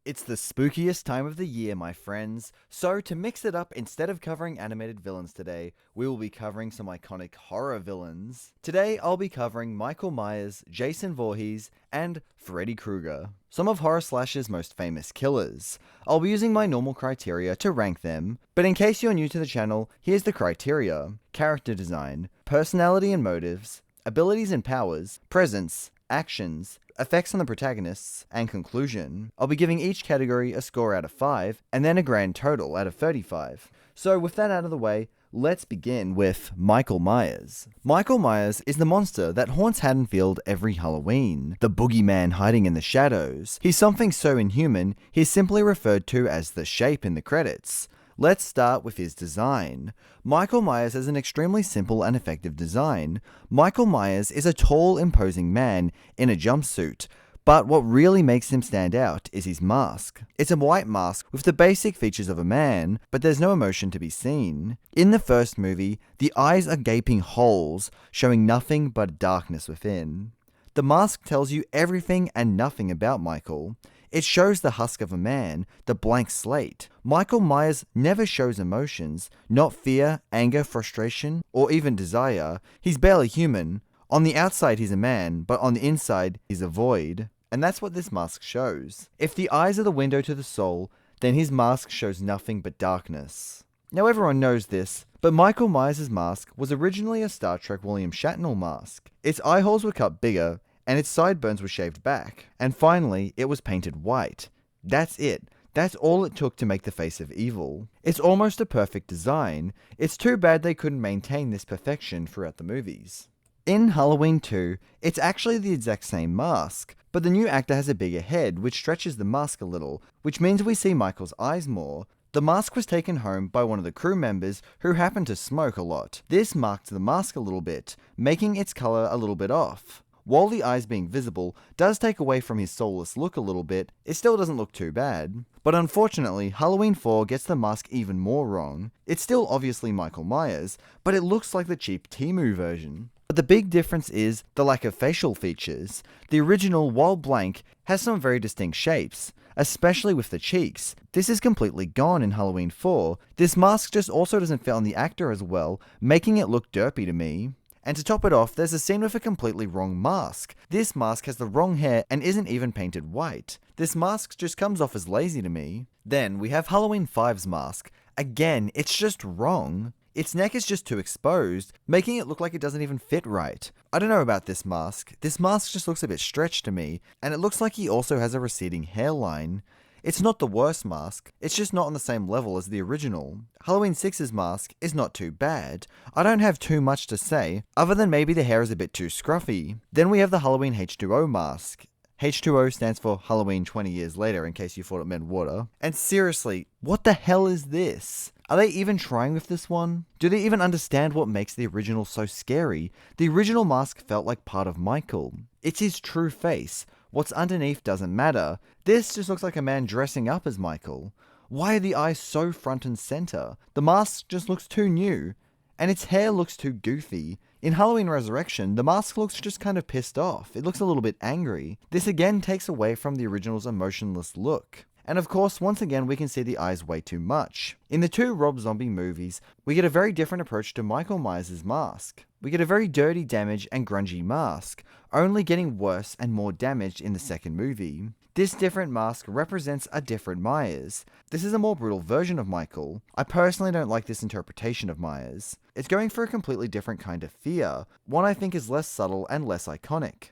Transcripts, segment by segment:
It's the spookiest time of the year, my friends. So, to mix it up, instead of covering animated villains today, we will be covering some iconic horror villains. Today, I'll be covering Michael Myers, Jason Voorhees, and Freddy Krueger, some of horror slash's most famous killers. I'll be using my normal criteria to rank them, but in case you're new to the channel, here's the criteria: character design, personality and motives, abilities and powers, presence, actions, effects on the protagonists, and conclusion. I'll be giving each category a score out of 5, and then a grand total out of 35. So with that out of the way, let's begin with Michael Myers. Michael Myers is the monster that haunts Haddonfield every Halloween, the boogeyman hiding in the shadows. He's something so inhuman, he's simply referred to as the Shape in the credits. Let's start with his design. Michael Myers has an extremely simple and effective design. Michael Myers is a tall, imposing man in a jumpsuit, but what really makes him stand out is his mask. It's a white mask with the basic features of a man, but there's no emotion to be seen. In the first movie, the eyes are gaping holes, showing nothing but darkness within. The mask tells you everything and nothing about Michael. It shows the husk of a man, the blank slate. Michael Myers never shows emotions, not fear, anger, frustration, or even desire. He's barely human. On the outside he's a man, but on the inside he's a void. And that's what this mask shows. If the eyes are the window to the soul, then his mask shows nothing but darkness. Now everyone knows this, but Michael Myers' mask was originally a Star Trek William Shatner mask. Its eye holes were cut bigger, and its sideburns were shaved back. And finally, it was painted white. That's it. That's all it took to make the face of evil. It's almost a perfect design. It's too bad they couldn't maintain this perfection throughout the movies. In Halloween 2, it's actually the exact same mask, but the new actor has a bigger head, which stretches the mask a little, which means we see Michael's eyes more. The mask was taken home by one of the crew members who happened to smoke a lot. This marked the mask a little bit, making its color a little bit off. While the eyes being visible does take away from his soulless look a little bit, it still doesn't look too bad. But unfortunately, Halloween 4 gets the mask even more wrong. It's still obviously Michael Myers, but it looks like the cheap Temu version. But the big difference is the lack of facial features. The original, while blank, has some very distinct shapes, especially with the cheeks. This is completely gone in Halloween 4. This mask just also doesn't fit on the actor as well, making it look derpy to me. And to top it off, there's a scene with a completely wrong mask. This mask has the wrong hair and isn't even painted white. This mask just comes off as lazy to me. Then we have Halloween 5's mask. Again, it's just wrong. Its neck is just too exposed, making it look like it doesn't even fit right. I don't know about this mask. This mask just looks a bit stretched to me, and it looks like he also has a receding hairline. It's not the worst mask, it's just not on the same level as the original. Halloween 6's mask is not too bad. I don't have too much to say, other than maybe the hair is a bit too scruffy. Then we have the Halloween H2O mask. H2O stands for Halloween 20 years later, in case you thought it meant water. And seriously, what the hell is this? Are they even trying with this one? Do they even understand what makes the original so scary? The original mask felt like part of Michael. It's his true face. What's underneath doesn't matter. This just looks like a man dressing up as Michael. Why are the eyes so front and center? The mask just looks too new. And its hair looks too goofy. In Halloween Resurrection, the mask looks just kind of pissed off. It looks a little bit angry. This again takes away from the original's emotionless look. And of course, once again, we can see the eyes way too much. In the two Rob Zombie movies, we get a very different approach to Michael Myers' mask. We get a very dirty, damaged, and grungy mask, only getting worse and more damaged in the second movie. This different mask represents a different Myers. This is a more brutal version of Michael. I personally don't like this interpretation of Myers. It's going for a completely different kind of fear, one I think is less subtle and less iconic.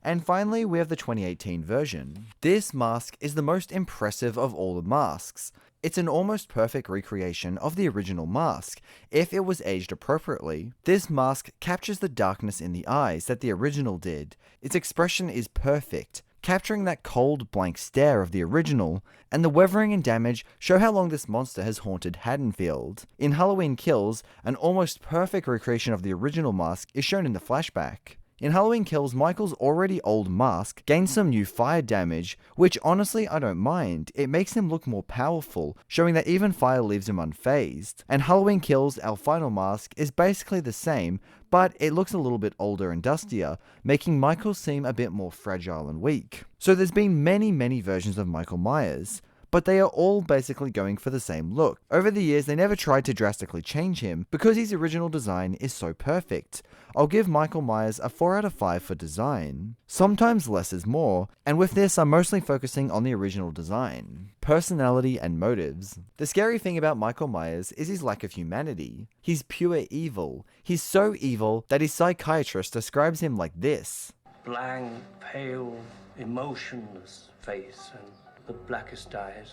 And finally, we have the 2018 version. This mask is the most impressive of all the masks. It's an almost perfect recreation of the original mask, if it was aged appropriately. This mask captures the darkness in the eyes that the original did. Its expression is perfect, capturing that cold, blank stare of the original, and the weathering and damage show how long this monster has haunted Haddonfield. In Halloween Kills, an almost perfect recreation of the original mask is shown in the flashback. In Halloween Kills, Michael's already old mask gains some new fire damage, which honestly I don't mind. It makes him look more powerful, showing that even fire leaves him unfazed. And Halloween Kills, our final mask, is basically the same, but it looks a little bit older and dustier, making Michael seem a bit more fragile and weak. So there's been many versions of Michael Myers, but they are all basically going for the same look. Over the years, they never tried to drastically change him because his original design is so perfect. I'll give Michael Myers a 4 out of 5 for design. Sometimes less is more, and with this I'm mostly focusing on the original design, personality and motives. The scary thing about Michael Myers is his lack of humanity. He's pure evil. He's so evil that his psychiatrist describes him like this. Blank, pale, emotionless face and the blackest eyes,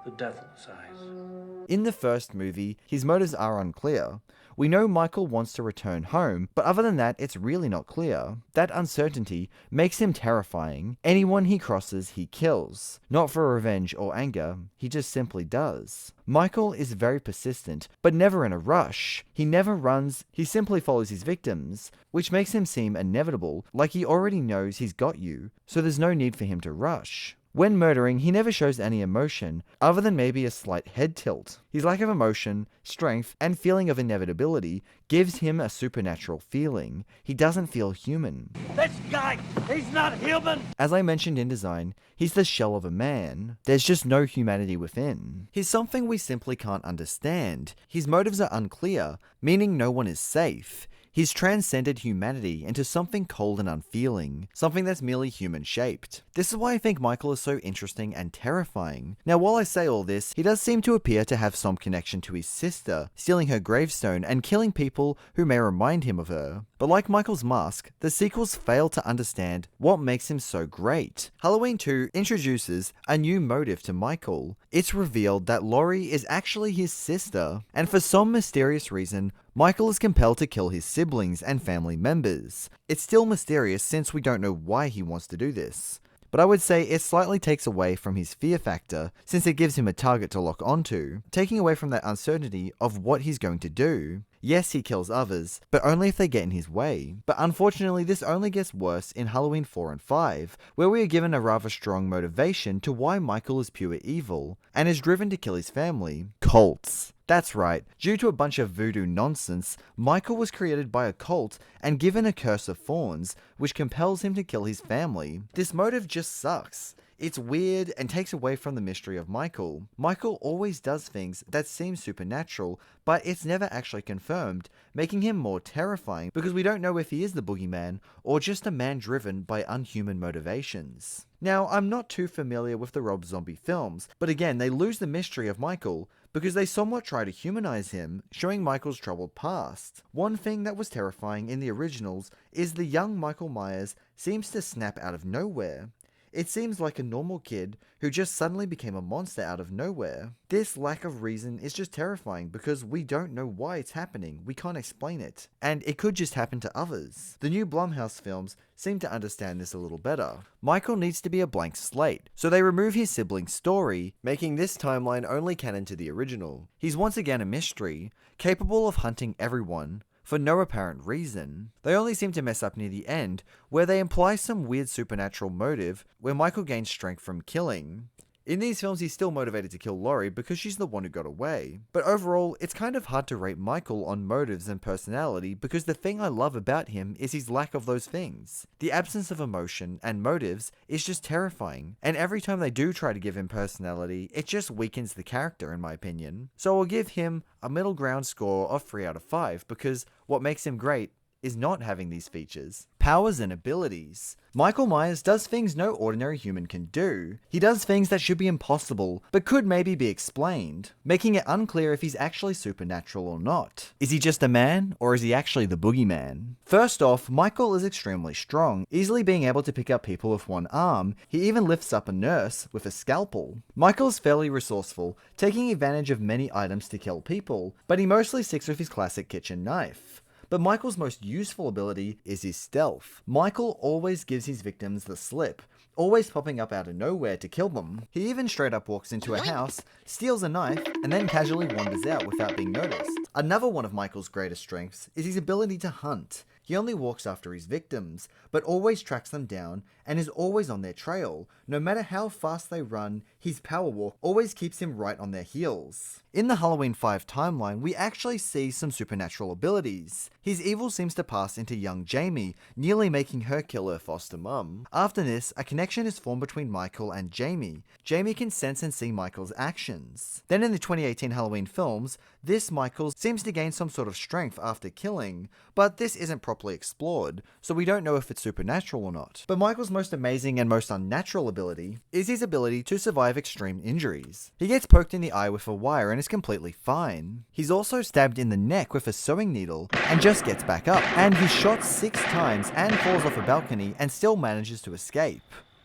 the devil's eyes. In the first movie, his motives are unclear. We know Michael wants to return home, but other than that, it's really not clear. That uncertainty makes him terrifying. Anyone he crosses, he kills. Not for revenge or anger, he just simply does. Michael is very persistent, but never in a rush. He never runs, he simply follows his victims, which makes him seem inevitable, like he already knows he's got you, so there's no need for him to rush. When murdering, he never shows any emotion, other than maybe a slight head tilt. His lack of emotion, strength, and feeling of inevitability gives him a supernatural feeling. He doesn't feel human. This guy, he's not human! As I mentioned in design, he's the shell of a man. There's just no humanity within. He's something we simply can't understand. His motives are unclear, meaning no one is safe. He's transcended humanity into something cold and unfeeling, something that's merely human-shaped. This is why I think Michael is so interesting and terrifying. Now, while I say all this, he does seem to appear to have some connection to his sister, stealing her gravestone and killing people who may remind him of her. But like Michael's mask, the sequels fail to understand what makes him so great. Halloween 2 introduces a new motive to Michael. It's revealed that Laurie is actually his sister, and for some mysterious reason, Michael is compelled to kill his siblings and family members. It's still mysterious since we don't know why he wants to do this. But I would say it slightly takes away from his fear factor, since it gives him a target to lock onto, taking away from that uncertainty of what he's going to do. Yes, he kills others, but only if they get in his way. But unfortunately, this only gets worse in Halloween 4 and 5, where we are given a rather strong motivation to why Michael is pure evil, and is driven to kill his family. Cults. That's right, due to a bunch of voodoo nonsense, Michael was created by a cult and given a curse of thorns, which compels him to kill his family. This motive just sucks. It's weird and takes away from the mystery of Michael. Michael always does things that seem supernatural, but it's never actually confirmed, making him more terrifying because we don't know if he is the boogeyman or just a man driven by unhuman motivations. Now, I'm not too familiar with the Rob Zombie films, but again, they lose the mystery of Michael because they somewhat try to humanize him, showing Michael's troubled past. One thing that was terrifying in the originals is the young Michael Myers seems to snap out of nowhere. It seems like a normal kid who just suddenly became a monster out of nowhere. This lack of reason is just terrifying because we don't know why it's happening, we can't explain it, and it could just happen to others. The new Blumhouse films seem to understand this a little better. Michael needs to be a blank slate, so they remove his sibling's story, making this timeline only canon to the original. He's once again a mystery, capable of hunting everyone, for no apparent reason. They only seem to mess up near the end, where they imply some weird supernatural motive where Michael gains strength from killing. In these films, he's still motivated to kill Laurie because she's the one who got away. But overall, it's kind of hard to rate Michael on motives and personality because the thing I love about him is his lack of those things. The absence of emotion and motives is just terrifying, and every time they do try to give him personality, it just weakens the character in my opinion. So I'll give him a middle ground score of 3 out of 5 because what makes him great is not having these features. Powers and abilities. Michael Myers does things no ordinary human can do. He does things that should be impossible, but could maybe be explained, making it unclear if he's actually supernatural or not. Is he just a man, or is he actually the boogeyman? First off, Michael is extremely strong, easily being able to pick up people with one arm. He even lifts up a nurse with a scalpel. Michael's fairly resourceful, taking advantage of many items to kill people, but he mostly sticks with his classic kitchen knife. But Michael's most useful ability is his stealth. Michael always gives his victims the slip, always popping up out of nowhere to kill them. He even straight up walks into a house, steals a knife, and then casually wanders out without being noticed. Another one of Michael's greatest strengths is his ability to hunt. He only walks after his victims, but always tracks them down and is always on their trail. No matter how fast they run, his power walk always keeps him right on their heels. In the Halloween 5 timeline, we actually see some supernatural abilities. His evil seems to pass into young Jamie, nearly making her kill her foster mum. After this, a connection is formed between Michael and Jamie. Jamie can sense and see Michael's actions. Then in the 2018 Halloween films, this Michael seems to gain some sort of strength after killing, but this isn't properly explored, so we don't know if it's supernatural or not. But Michael's most amazing and most unnatural ability is his ability to survive extreme injuries. He gets poked in the eye with a wire and is completely fine. He's also stabbed in the neck with a sewing needle and just gets back up, and he's shot 6 times and falls off a balcony and still manages to escape.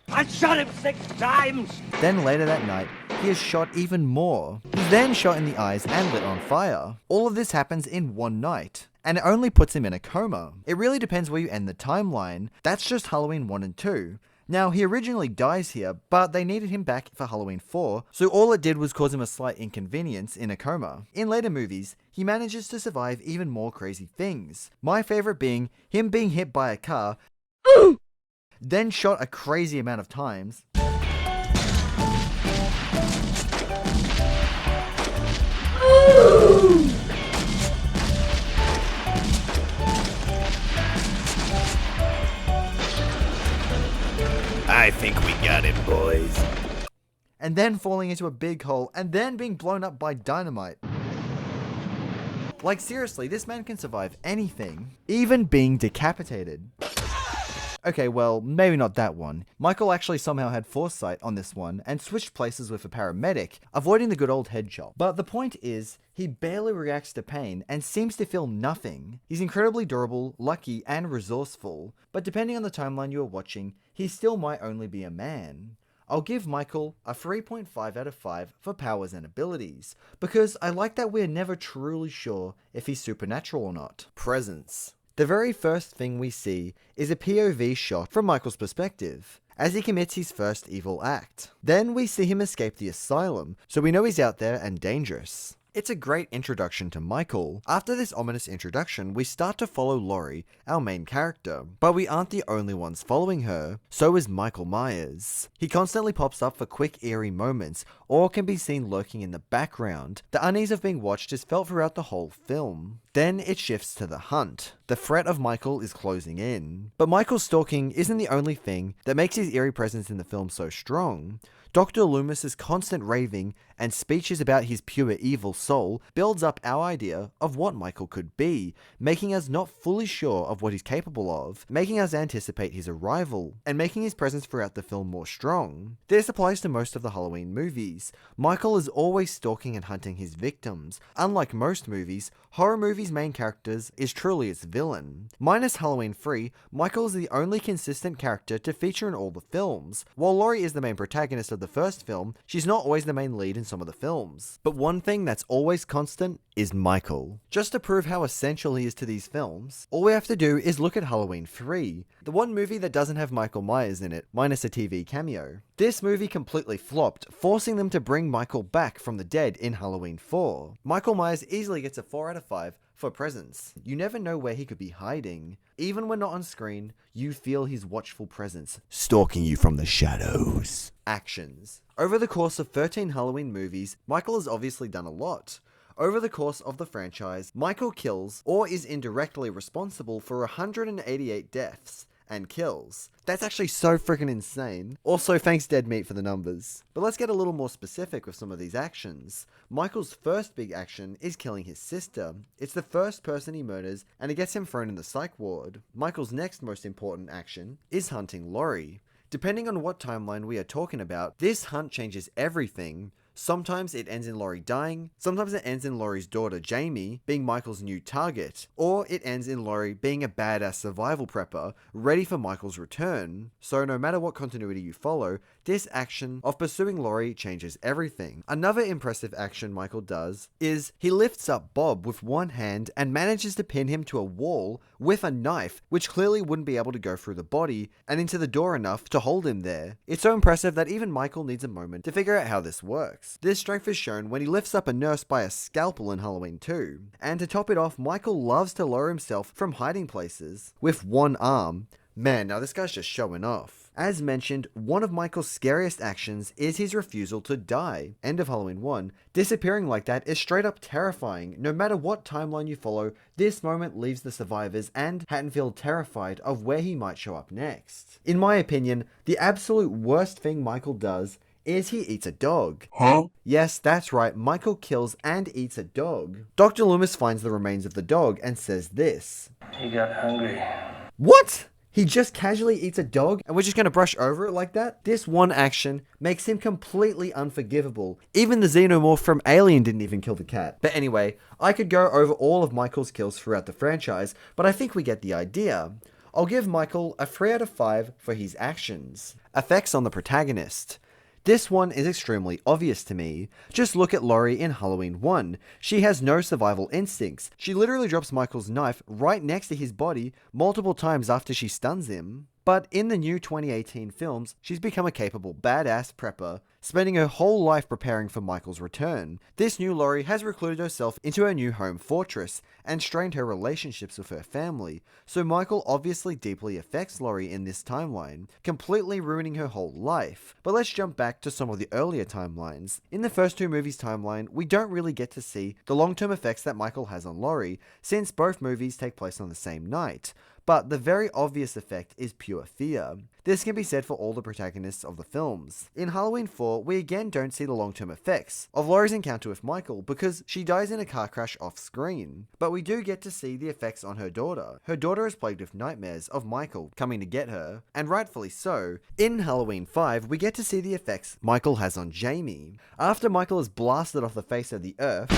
I shot him 6 times! Then later that night, he is shot even more. He's then shot in the eyes and lit on fire. All of this happens in one night, and it only puts him in a coma. It really depends where you end the timeline. That's just Halloween 1 and 2. Now, he originally dies here, but they needed him back for Halloween 4, so all it did was cause him a slight inconvenience in a coma. In later movies, he manages to survive even more crazy things. My favorite being him being hit by a car, then shot a crazy amount of times, I think we got him, boys. and then falling into a big hole, and then being blown up by dynamite. Like seriously, this man can survive anything, even being decapitated. Okay, well, maybe not that one. Michael actually somehow had foresight on this one and switched places with a paramedic, avoiding the good old head chop. But the point is, he barely reacts to pain and seems to feel nothing. He's incredibly durable, lucky, and resourceful, but depending on the timeline you are watching, he still might only be a man. I'll give Michael a 3.5 out of 5 for powers and abilities, because I like that we're never truly sure if he's supernatural or not. Presence. The very first thing we see is a POV shot from Michael's perspective, as he commits his first evil act. Then we see him escape the asylum, so we know he's out there and dangerous. It's a great introduction to Michael. After this ominous introduction, we start to follow Laurie, our main character, but we aren't the only ones following her. So is Michael Myers. He constantly pops up for quick eerie moments, or can be seen lurking in the background. The unease of being watched is felt throughout the whole film. Then it shifts to the hunt. The threat of Michael is closing in. But Michael's stalking isn't the only thing that makes his eerie presence in the film so strong. Dr. Loomis's constant raving and speeches about his pure evil soul builds up our idea of what Michael could be, making us not fully sure of what he's capable of, making us anticipate his arrival, and making his presence throughout the film more strong. This applies to most of the Halloween movies. Michael is always stalking and hunting his victims. Unlike most movies, horror movies' main characters is truly its villain. Minus Halloween 3, Michael is the only consistent character to feature in all the films. While Laurie is the main protagonist of the first film, she's not always the main lead in some of the films. But one thing that's always constant is Michael. Just to prove how essential he is to these films, all we have to do is look at Halloween 3, the one movie that doesn't have Michael Myers in it, minus a TV cameo. This movie completely flopped, forcing them to bring Michael back from the dead in Halloween 4. Michael Myers easily gets a 4 out of 5 for presence. You never know where he could be hiding. Even when not on screen, you feel his watchful presence, stalking you from the shadows. Actions. Over the course of 13 Halloween movies, Michael has obviously done a lot. Over the course of the franchise, Michael kills or is indirectly responsible for 188 deaths and kills. That's actually so freaking insane. Also, thanks Dead Meat for the numbers. But let's get a little more specific with some of these actions. Michael's first big action is killing his sister. It's the first person he murders, and it gets him thrown in the psych ward. Michael's next most important action is hunting Laurie. Depending on what timeline we are talking about, this hunt changes everything. Sometimes it ends in Laurie dying, sometimes it ends in Laurie's daughter Jamie being Michael's new target, or it ends in Laurie being a badass survival prepper, ready for Michael's return. So no matter what continuity you follow, this action of pursuing Laurie changes everything. Another impressive action Michael does is he lifts up Bob with one hand and manages to pin him to a wall with a knife, which clearly wouldn't be able to go through the body and into the door enough to hold him there. It's so impressive that even Michael needs a moment to figure out how this works. effects. This strength is shown when he lifts up a nurse by a scalpel in Halloween 2. And to top it off, Michael loves to lower himself from hiding places with one arm. Man, now this guy's just showing off. As mentioned, one of Michael's scariest actions is his refusal to die. End of Halloween 1. Disappearing like that is straight up terrifying. No matter what timeline you follow, this moment leaves the survivors and Haddonfield terrified of where he might show up next. In my opinion, the absolute worst thing Michael does is he eats a dog. Huh? Yes, that's right, Michael kills and eats a dog. Dr. Loomis finds the remains of the dog and says this. He got hungry. What? He just casually eats a dog and we're just gonna brush over it like that? This one action makes him completely unforgivable. Even the xenomorph from Alien didn't even kill the cat. But anyway, I could go over all of Michael's kills throughout the franchise, but I think we get the idea. I'll give Michael a 3 out of 5 for his actions. Effects on the protagonist. This one is extremely obvious to me. Just look at Laurie in Halloween 1. She has no survival instincts. She literally drops Michael's knife right next to his body multiple times after she stuns him. But in the new 2018 films, she's become a capable badass prepper, spending her whole life preparing for Michael's return. This new Laurie has recluded herself into her new home fortress and strained her relationships with her family, so Michael obviously deeply affects Laurie in this timeline, completely ruining her whole life. But let's jump back to some of the earlier timelines. In the first two movies' timeline, we don't really get to see the long-term effects that Michael has on Laurie, since both movies take place on the same night. But the very obvious effect is pure fear. This can be said for all the protagonists of the films. In Halloween 4, we again don't see the long-term effects of Laurie's encounter with Michael because she dies in a car crash off-screen. But we do get to see the effects on her daughter. Her daughter is plagued with nightmares of Michael coming to get her, and rightfully so. In Halloween 5, we get to see the effects Michael has on Jamie. After Michael is blasted off the face of the earth,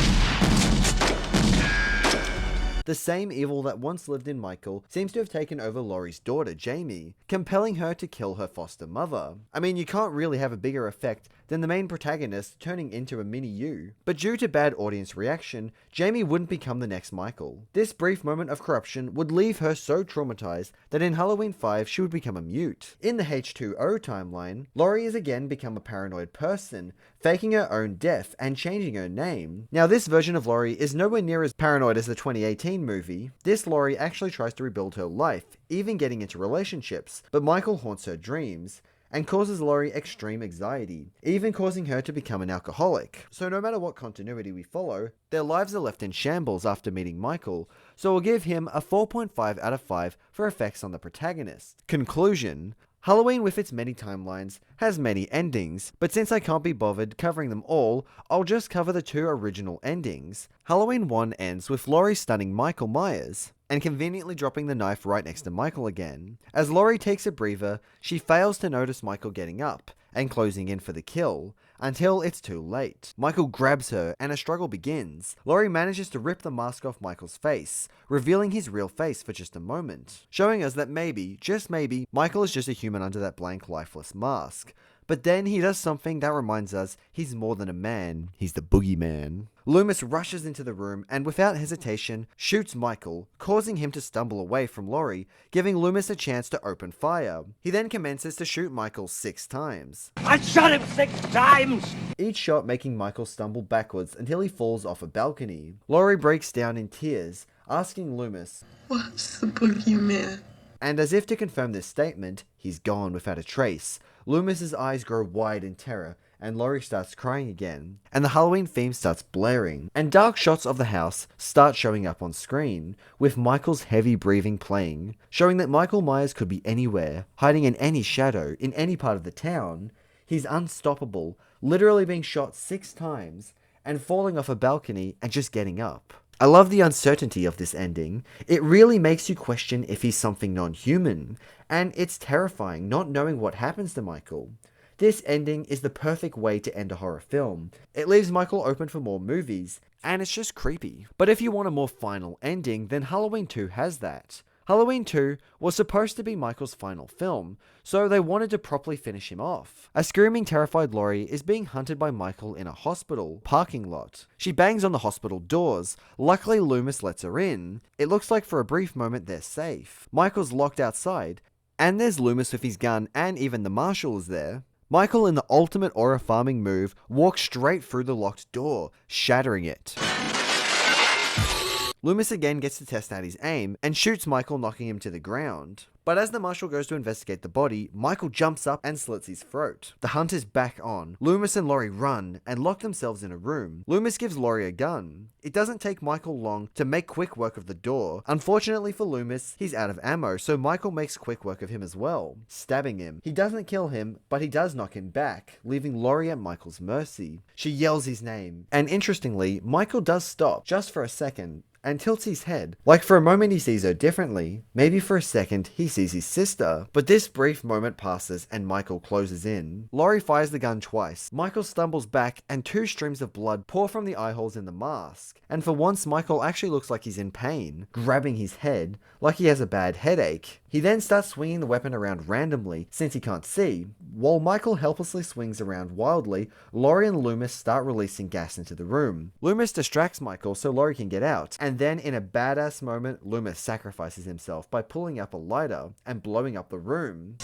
the same evil that once lived in Michael seems to have taken over Laurie's daughter, Jamie, compelling her to kill her foster mother. I mean, you can't really have a bigger effect than the main protagonist turning into a mini you. But due to bad audience reaction, Jamie wouldn't become the next Michael. This brief moment of corruption would leave her so traumatized that in Halloween 5 she would become a mute. In the H2O timeline, Laurie has again become a paranoid person, faking her own death and changing her name. Now this version of Laurie is nowhere near as paranoid as the 2018 movie. This Laurie actually tries to rebuild her life, even getting into relationships, but Michael haunts her dreams and causes Laurie extreme anxiety, even causing her to become an alcoholic. So no matter what continuity we follow, their lives are left in shambles after meeting Michael, so we'll give him a 4.5 out of 5 for effects on the protagonist. Conclusion: Halloween with its many timelines has many endings, but since I can't be bothered covering them all, I'll just cover the two original endings. Halloween 1 ends with Laurie stunning Michael Myers and conveniently dropping the knife right next to Michael again. As Laurie takes a breather, she fails to notice Michael getting up and closing in for the kill, until it's too late. Michael grabs her and a struggle begins. Laurie manages to rip the mask off Michael's face, revealing his real face for just a moment, showing us that maybe, just maybe, Michael is just a human under that blank, lifeless mask. But then he does something that reminds us he's more than a man, he's the boogeyman. Loomis rushes into the room and without hesitation shoots Michael, causing him to stumble away from Laurie, giving Loomis a chance to open fire. He then commences to shoot Michael 6 times. I shot him 6 times! Each shot making Michael stumble backwards until he falls off a balcony. Laurie breaks down in tears, asking Loomis, "What's the boogeyman?" And as if to confirm this statement, he's gone without a trace. Loomis's eyes grow wide in terror, and Laurie starts crying again, and the Halloween theme starts blaring, and dark shots of the house start showing up on screen, with Michael's heavy breathing playing, showing that Michael Myers could be anywhere, hiding in any shadow, in any part of the town. He's unstoppable, literally being shot 6 times, and falling off a balcony and just getting up. I love the uncertainty of this ending. It really makes you question if he's something non-human, and it's terrifying not knowing what happens to Michael. This ending is the perfect way to end a horror film. It leaves Michael open for more movies, and it's just creepy. But if you want a more final ending, then Halloween 2 has that. Halloween 2 was supposed to be Michael's final film, so they wanted to properly finish him off. A screaming, terrified Laurie is being hunted by Michael in a hospital parking lot. She bangs on the hospital doors. Luckily, Loomis lets her in. It looks like for a brief moment they're safe. Michael's locked outside, and there's Loomis with his gun, and even the marshal is there. Michael, in the ultimate aura farming move, walks straight through the locked door, shattering it. Loomis again gets to test out his aim and shoots Michael, knocking him to the ground. But as the marshal goes to investigate the body, Michael jumps up and slits his throat. The hunt is back on. Loomis and Laurie run and lock themselves in a room. Loomis gives Laurie a gun. It doesn't take Michael long to make quick work of the door. Unfortunately for Loomis, he's out of ammo, so Michael makes quick work of him as well, stabbing him. He doesn't kill him, but he does knock him back, leaving Laurie at Michael's mercy. She yells his name, and interestingly, Michael does stop, just for a second, and tilts his head. Like for a moment he sees her differently, maybe for a second he sees his sister. But this brief moment passes and Michael closes in. Laurie fires the gun twice. Michael stumbles back and 2 streams of blood pour from the eye holes in the mask. And for once Michael actually looks like he's in pain, grabbing his head, like he has a bad headache. He then starts swinging the weapon around randomly, since he can't see. While Michael helplessly swings around wildly, Laurie and Loomis start releasing gas into the room. Loomis distracts Michael so Laurie can get out, and then in a badass moment, Loomis sacrifices himself by pulling up a lighter and blowing up the room.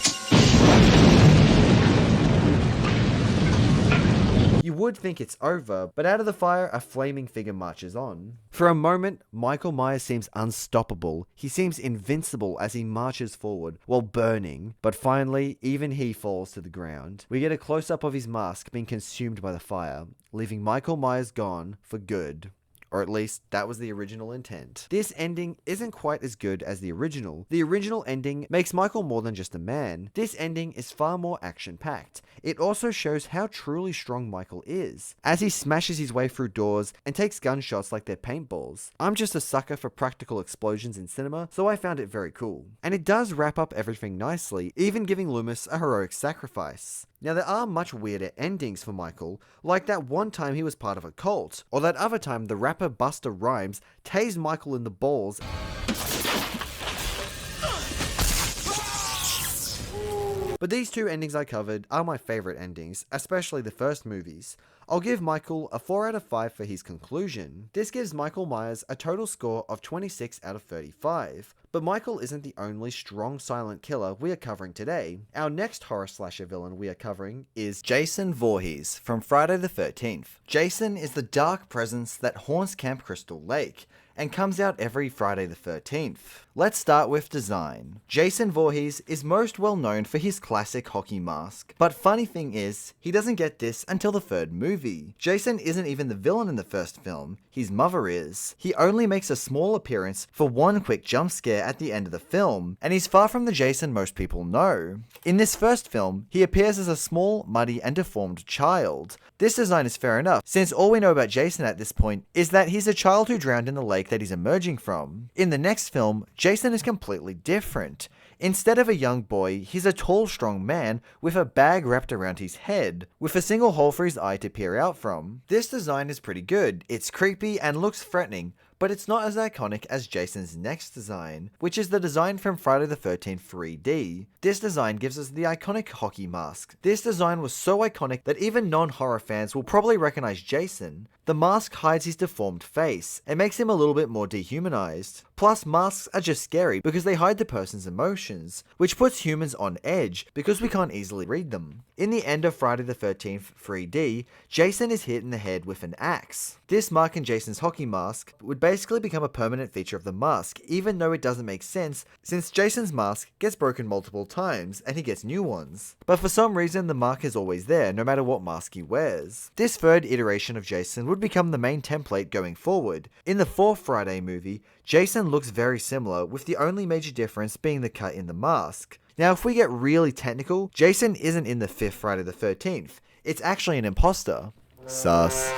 You would think it's over, but out of the fire, a flaming figure marches on. For a moment, Michael Myers seems unstoppable. He seems invincible as he marches forward while burning, but finally, even he falls to the ground. We get a close-up of his mask being consumed by the fire, leaving Michael Myers gone for good. Or at least, that was the original intent. This ending isn't quite as good as the original. The original ending makes Michael more than just a man. This ending is far more action-packed. It also shows how truly strong Michael is, as he smashes his way through doors and takes gunshots like they're paintballs. I'm just a sucker for practical explosions in cinema, so I found it very cool. And it does wrap up everything nicely, even giving Loomis a heroic sacrifice. Now there are much weirder endings for Michael, like that one time he was part of a cult, or that other time the rapper Busta Rhymes tased Michael in the balls. But these 2 endings I covered are my favorite endings, especially the first movies. I'll give Michael a 4 out of 5 for his conclusion. This gives Michael Myers a total score of 26 out of 35. But Michael isn't the only strong silent killer we are covering today. Our next horror slasher villain we are covering is Jason Voorhees from Friday the 13th. Jason is the dark presence that haunts Camp Crystal Lake and comes out every Friday the 13th. Let's start with design. Jason Voorhees is most well known for his classic hockey mask, but funny thing is, he doesn't get this until the 3rd movie. Jason isn't even the villain in the first film, his mother is. He only makes a small appearance for one quick jump scare at the end of the film, and he's far from the Jason most people know. In this first film, he appears as a small, muddy, and deformed child. This design is fair enough, since all we know about Jason at this point is that he's a child who drowned in the lake that he's emerging from. In the next film, Jason is completely different. Instead of a young boy, he's a tall, strong man with a bag wrapped around his head, with a single hole for his eye to peer out from. This design is pretty good. It's creepy and looks threatening, but it's not as iconic as Jason's next design, which is the design from Friday the 13th 3D. This design gives us the iconic hockey mask. This design was so iconic that even non-horror fans will probably recognize Jason. The mask hides his deformed face and makes him a little bit more dehumanized. Plus, masks are just scary because they hide the person's emotions, which puts humans on edge because we can't easily read them. In the end of Friday the 13th 3D, Jason is hit in the head with an axe. This mark in Jason's hockey mask would basically become a permanent feature of the mask, even though it doesn't make sense since Jason's mask gets broken multiple times and he gets new ones. But for some reason, the mark is always there, no matter what mask he wears. This 3rd iteration of Jason would become the main template going forward. In the 4th Friday movie, Jason looks very similar, with the only major difference being the cut in the mask. Now, if we get really technical, Jason isn't in the 5th Friday the 13th. It's actually an imposter. Sus.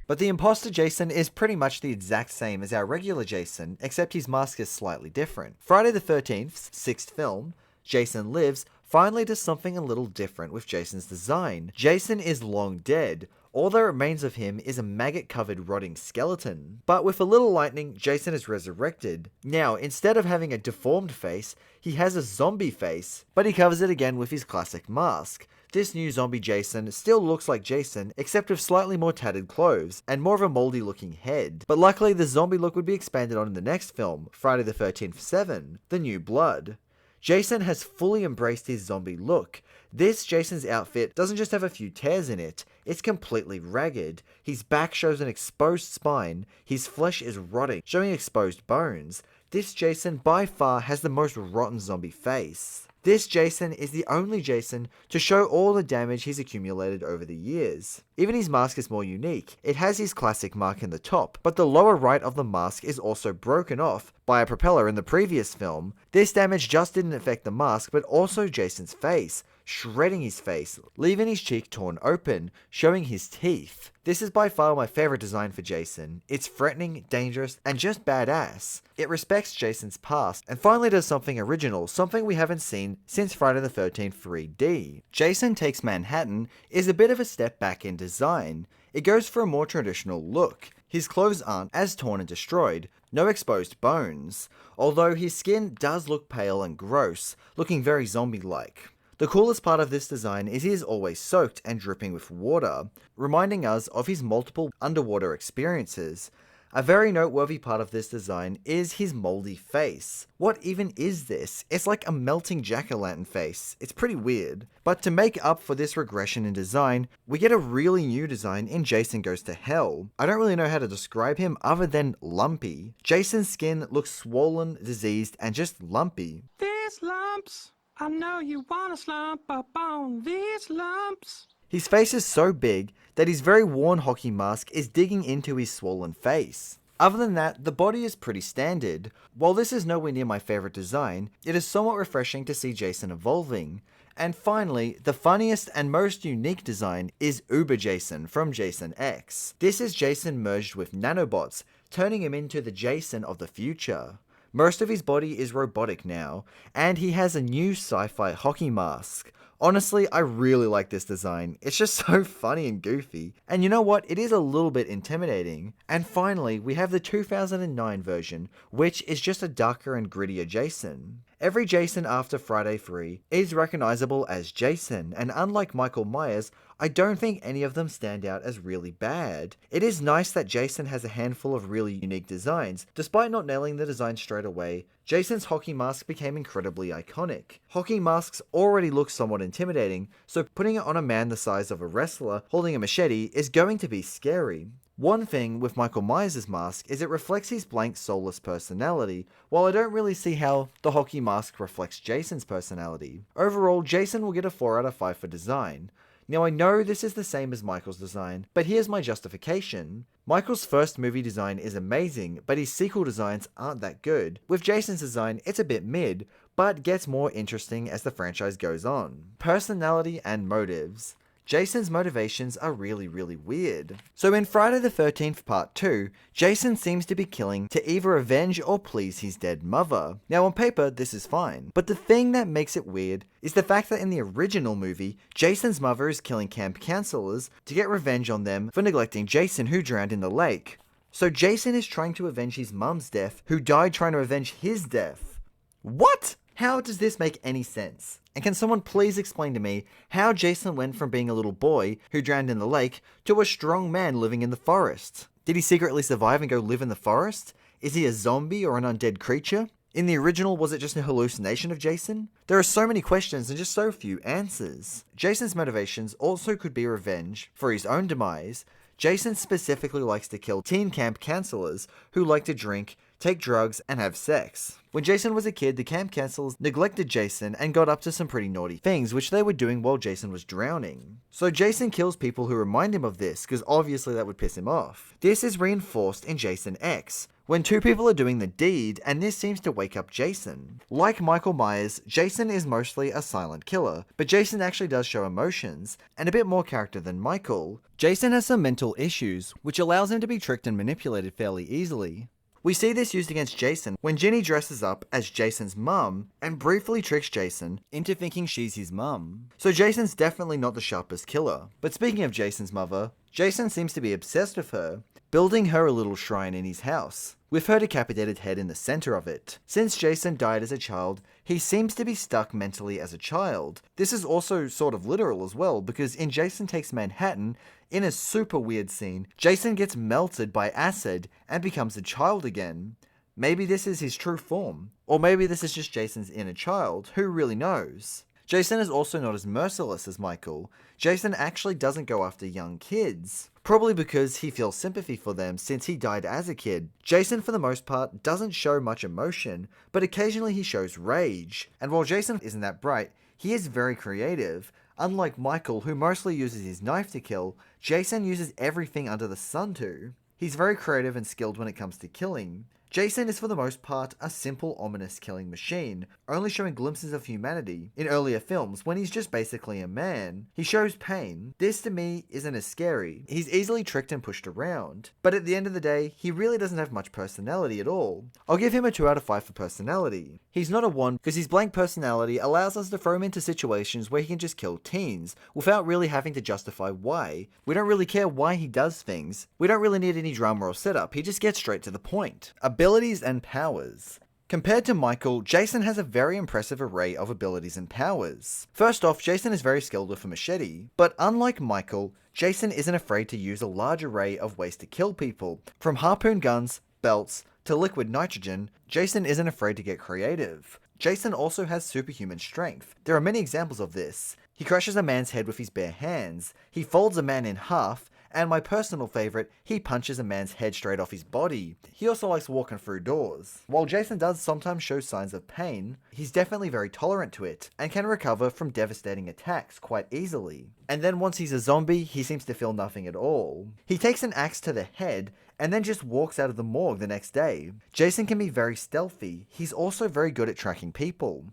But the imposter Jason is pretty much the exact same as our regular Jason, except his mask is slightly different. Friday the 13th's 6th film, Jason Lives, finally does something a little different with Jason's design. Jason is long dead. All that remains of him is a maggot-covered rotting skeleton. But with a little lightning, Jason is resurrected. Now, instead of having a deformed face, he has a zombie face, but he covers it again with his classic mask. This new zombie Jason still looks like Jason, except with slightly more tattered clothes, and more of a moldy looking head. But luckily the zombie look would be expanded on in the next film, Friday the 13th 7, The New Blood. Jason has fully embraced his zombie look. This Jason's outfit doesn't just have a few tears in it, it's completely ragged. His back shows an exposed spine, his flesh is rotting, showing exposed bones. This Jason by far has the most rotten zombie face. This Jason is the only Jason to show all the damage he's accumulated over the years. Even his mask is more unique. It has his classic mark in the top, but the lower right of the mask is also broken off by a propeller in the previous film. This damage just didn't affect the mask, but also Jason's face, shredding his face, leaving his cheek torn open, showing his teeth. This is by far my favorite design for Jason. It's threatening, dangerous, and just badass. It respects Jason's past, and finally does something original, something we haven't seen since Friday the 13th 3D. Jason Takes Manhattan is a bit of a step back in design. It goes for a more traditional look. His clothes aren't as torn and destroyed, no exposed bones, although his skin does look pale and gross, looking very zombie-like. The coolest part of this design is he is always soaked and dripping with water, reminding us of his multiple underwater experiences. A very noteworthy part of this design is his moldy face. What even is this? It's like a melting jack-o'-lantern face. It's pretty weird. But to make up for this regression in design, we get a really new design in Jason Goes to Hell. I don't really know how to describe him other than lumpy. Jason's skin looks swollen, diseased, and just lumpy. These lumps, I know you wanna slump up on these lumps. His face is so big that his very worn hockey mask is digging into his swollen face. Other than that, the body is pretty standard. While this is nowhere near my favorite design, it is somewhat refreshing to see Jason evolving. And finally, the funniest and most unique design is Uber Jason from Jason X. This is Jason merged with nanobots, turning him into the Jason of the future. Most of his body is robotic now, and he has a new sci-fi hockey mask. Honestly, I really like this design. It's just so funny and goofy. And you know what? It is a little bit intimidating. And finally, we have the 2009 version, which is just a darker and grittier Jason. Every Jason after Friday 3 is recognizable as Jason, and unlike Michael Myers, I don't think any of them stand out as really bad. It is nice that Jason has a handful of really unique designs. Despite not nailing the design straight away, Jason's hockey mask became incredibly iconic. Hockey masks already look somewhat intimidating, so putting it on a man the size of a wrestler holding a machete is going to be scary. One thing with Michael Myers' mask is it reflects his blank, soulless personality, while I don't really see how the hockey mask reflects Jason's personality. Overall, Jason will get a 4 out of 5 for design. Now I know this is the same as Michael's design, but here's my justification. Michael's first movie design is amazing, but his sequel designs aren't that good. With Jason's design, it's a bit mid, but gets more interesting as the franchise goes on. Personality and motives. Jason's motivations are really weird. So in Friday the 13th Part 2, Jason seems to be killing to either avenge or please his dead mother. Now on paper, this is fine, but the thing that makes it weird is the fact that in the original movie, Jason's mother is killing camp counselors to get revenge on them for neglecting Jason, who drowned in the lake. So Jason is trying to avenge his mum's death, who died trying to avenge his death. What? How does this make any sense? And can someone please explain to me how Jason went from being a little boy who drowned in the lake to a strong man living in the forest? Did he secretly survive and go live in the forest? Is he a zombie or an undead creature? In the original, was it just a hallucination of Jason? There are so many questions and just so few answers. Jason's motivations also could be revenge for his own demise. Jason specifically likes to kill teen camp counselors who like to drink, take drugs, and have sex. When Jason was a kid, the camp counselors neglected Jason and got up to some pretty naughty things, which they were doing while Jason was drowning. So Jason kills people who remind him of this, because obviously that would piss him off. This is reinforced in Jason X, when two people are doing the deed, and this seems to wake up Jason. Like Michael Myers, Jason is mostly a silent killer, but Jason actually does show emotions, and a bit more character than Michael. Jason has some mental issues, which allows him to be tricked and manipulated fairly easily. We see this used against Jason when Ginny dresses up as Jason's mum and briefly tricks Jason into thinking she's his mum. So Jason's definitely not the sharpest killer. But speaking of Jason's mother, Jason seems to be obsessed with her, building her a little shrine in his house, with her decapitated head in the center of it. Since Jason died as a child, he seems to be stuck mentally as a child. This is also sort of literal as well, because in Jason Takes Manhattan, in a super weird scene, Jason gets melted by acid and becomes a child again. Maybe this is his true form, or maybe this is just Jason's inner child, who really knows? Jason is also not as merciless as Michael. Jason actually doesn't go after young kids, probably because he feels sympathy for them since he died as a kid. Jason, for the most part, doesn't show much emotion, but occasionally he shows rage. And while Jason isn't that bright, he is very creative. Unlike Michael, who mostly uses his knife to kill, Jason uses everything under the sun to. He's very creative and skilled when it comes to killing. Jason is for the most part a simple, ominous killing machine, only showing glimpses of humanity in earlier films when he's just basically a man. He shows pain. This to me isn't as scary. He's easily tricked and pushed around, but at the end of the day, he really doesn't have much personality at all. I'll give him a 2 out of 5 for personality. He's not a 1 because his blank personality allows us to throw him into situations where he can just kill teens without really having to justify why. We don't really care why he does things. We don't really need any drama or setup. He just gets straight to the point. Abilities and powers. Compared to Michael, Jason has a very impressive array of abilities and powers. First off, Jason is very skilled with a machete, but unlike Michael, Jason isn't afraid to use a large array of ways to kill people. From harpoon guns, belts, to liquid nitrogen, Jason isn't afraid to get creative. Jason also has superhuman strength. There are many examples of this. He crushes a man's head with his bare hands, he folds a man in half, and my personal favourite, he punches a man's head straight off his body. He also likes walking through doors. While Jason does sometimes show signs of pain, he's definitely very tolerant to it, and can recover from devastating attacks quite easily. And then once he's a zombie, he seems to feel nothing at all. He takes an axe to the head, and then just walks out of the morgue the next day. Jason can be very stealthy. He's also very good at tracking people.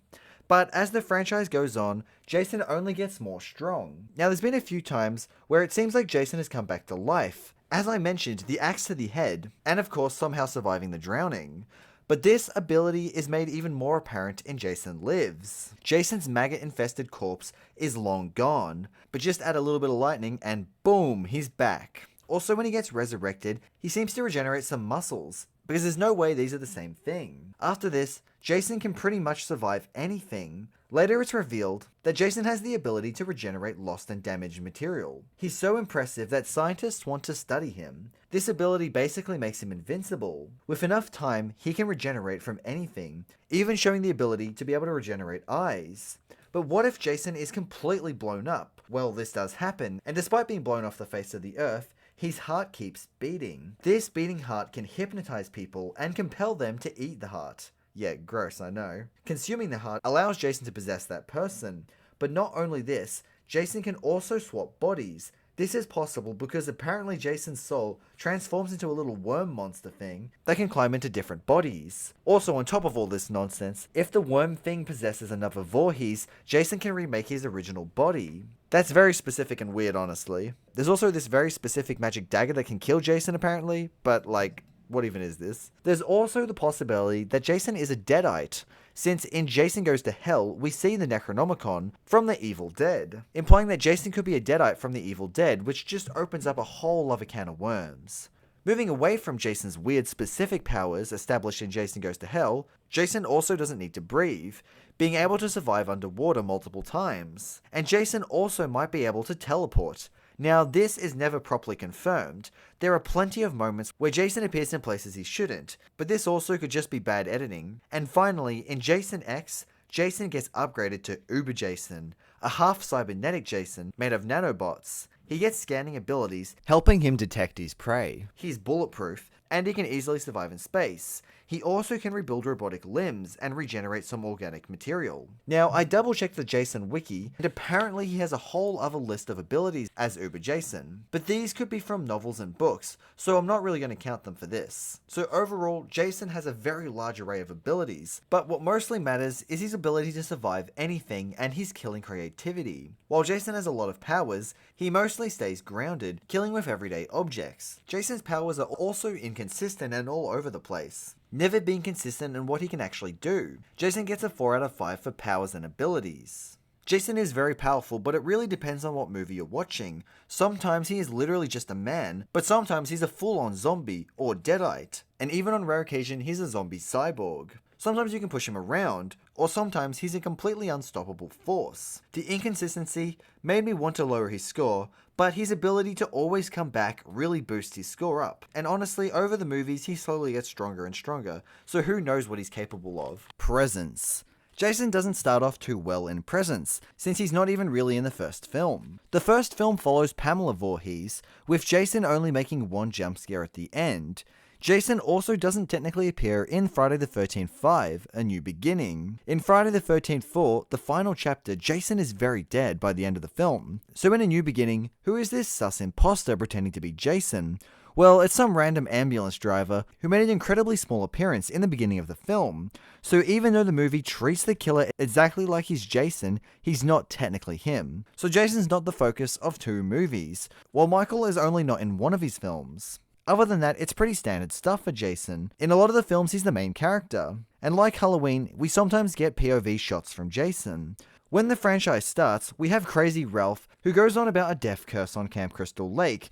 But as the franchise goes on, Jason only gets more strong. Now there's been a few times where it seems like Jason has come back to life. As I mentioned, the axe to the head, and of course somehow surviving the drowning. But this ability is made even more apparent in Jason Lives. Jason's maggot-infested corpse is long gone, but just add a little bit of lightning and boom, he's back. Also, when he gets resurrected, he seems to regenerate some muscles, because there's no way these are the same thing. After this, Jason can pretty much survive anything. Later it's revealed that Jason has the ability to regenerate lost and damaged material. He's so impressive that scientists want to study him. This ability basically makes him invincible. With enough time, he can regenerate from anything, even showing the ability to be able to regenerate eyes. But what if Jason is completely blown up? Well, this does happen, and despite being blown off the face of the earth, his heart keeps beating. This beating heart can hypnotize people and compel them to eat the heart. Yeah, gross, I know. Consuming the heart allows Jason to possess that person. But not only this, Jason can also swap bodies. This is possible because apparently Jason's soul transforms into a little worm monster thing that can climb into different bodies. Also, on top of all this nonsense, if the worm thing possesses another Voorhees, Jason can remake his original body. That's very specific and weird, honestly. There's also this very specific magic dagger that can kill Jason, apparently, but like, what even is this? There's also the possibility that Jason is a Deadite, since in Jason Goes to Hell, we see the Necronomicon from the Evil Dead, implying that Jason could be a Deadite from the Evil Dead, which just opens up a whole other can of worms. Moving away from Jason's weird specific powers established in Jason Goes to Hell, Jason also doesn't need to breathe, being able to survive underwater multiple times. And Jason also might be able to teleport. Now, this is never properly confirmed. There are plenty of moments where Jason appears in places he shouldn't, but this also could just be bad editing. And finally, in Jason X, Jason gets upgraded to Uber Jason, a half-cybernetic Jason made of nanobots. He gets scanning abilities, helping him detect his prey. He's bulletproof, and he can easily survive in space. He also can rebuild robotic limbs and regenerate some organic material. Now, I double checked the Jason wiki, and apparently he has a whole other list of abilities as Uber Jason, but these could be from novels and books, so I'm not really going to count them for this. So overall, Jason has a very large array of abilities, but what mostly matters is his ability to survive anything and his killing creativity. While Jason has a lot of powers, he mostly stays grounded, killing with everyday objects. Jason's powers are also inconsistent and all over the place, never being consistent in what he can actually do. Jason gets a 4 out of 5 for powers and abilities. Jason is very powerful, but it really depends on what movie you're watching. Sometimes he is literally just a man, but sometimes he's a full-on zombie or Deadite. And even on rare occasion, he's a zombie cyborg. Sometimes you can push him around, or sometimes he's a completely unstoppable force. The inconsistency made me want to lower his score, but his ability to always come back really boosts his score up. And honestly, over the movies, he slowly gets stronger and stronger, so who knows what he's capable of. Presence. Jason doesn't start off too well in Presence, since he's not even really in the first film. The first film follows Pamela Voorhees, with Jason only making one jump scare at the end. Jason also doesn't technically appear in Friday the 13th 5, A New Beginning. In Friday the 13th 4, the final chapter, Jason is very dead by the end of the film. So in A New Beginning, who is this sus imposter pretending to be Jason? Well, it's some random ambulance driver who made an incredibly small appearance in the beginning of the film. So even though the movie treats the killer exactly like he's Jason, he's not technically him. So Jason's not the focus of two movies, while Michael is only not in one of his films. Other than that, it's pretty standard stuff for Jason. In a lot of the films, he's the main character. And like Halloween, we sometimes get POV shots from Jason. When the franchise starts, we have Crazy Ralph, who goes on about a death curse on Camp Crystal Lake.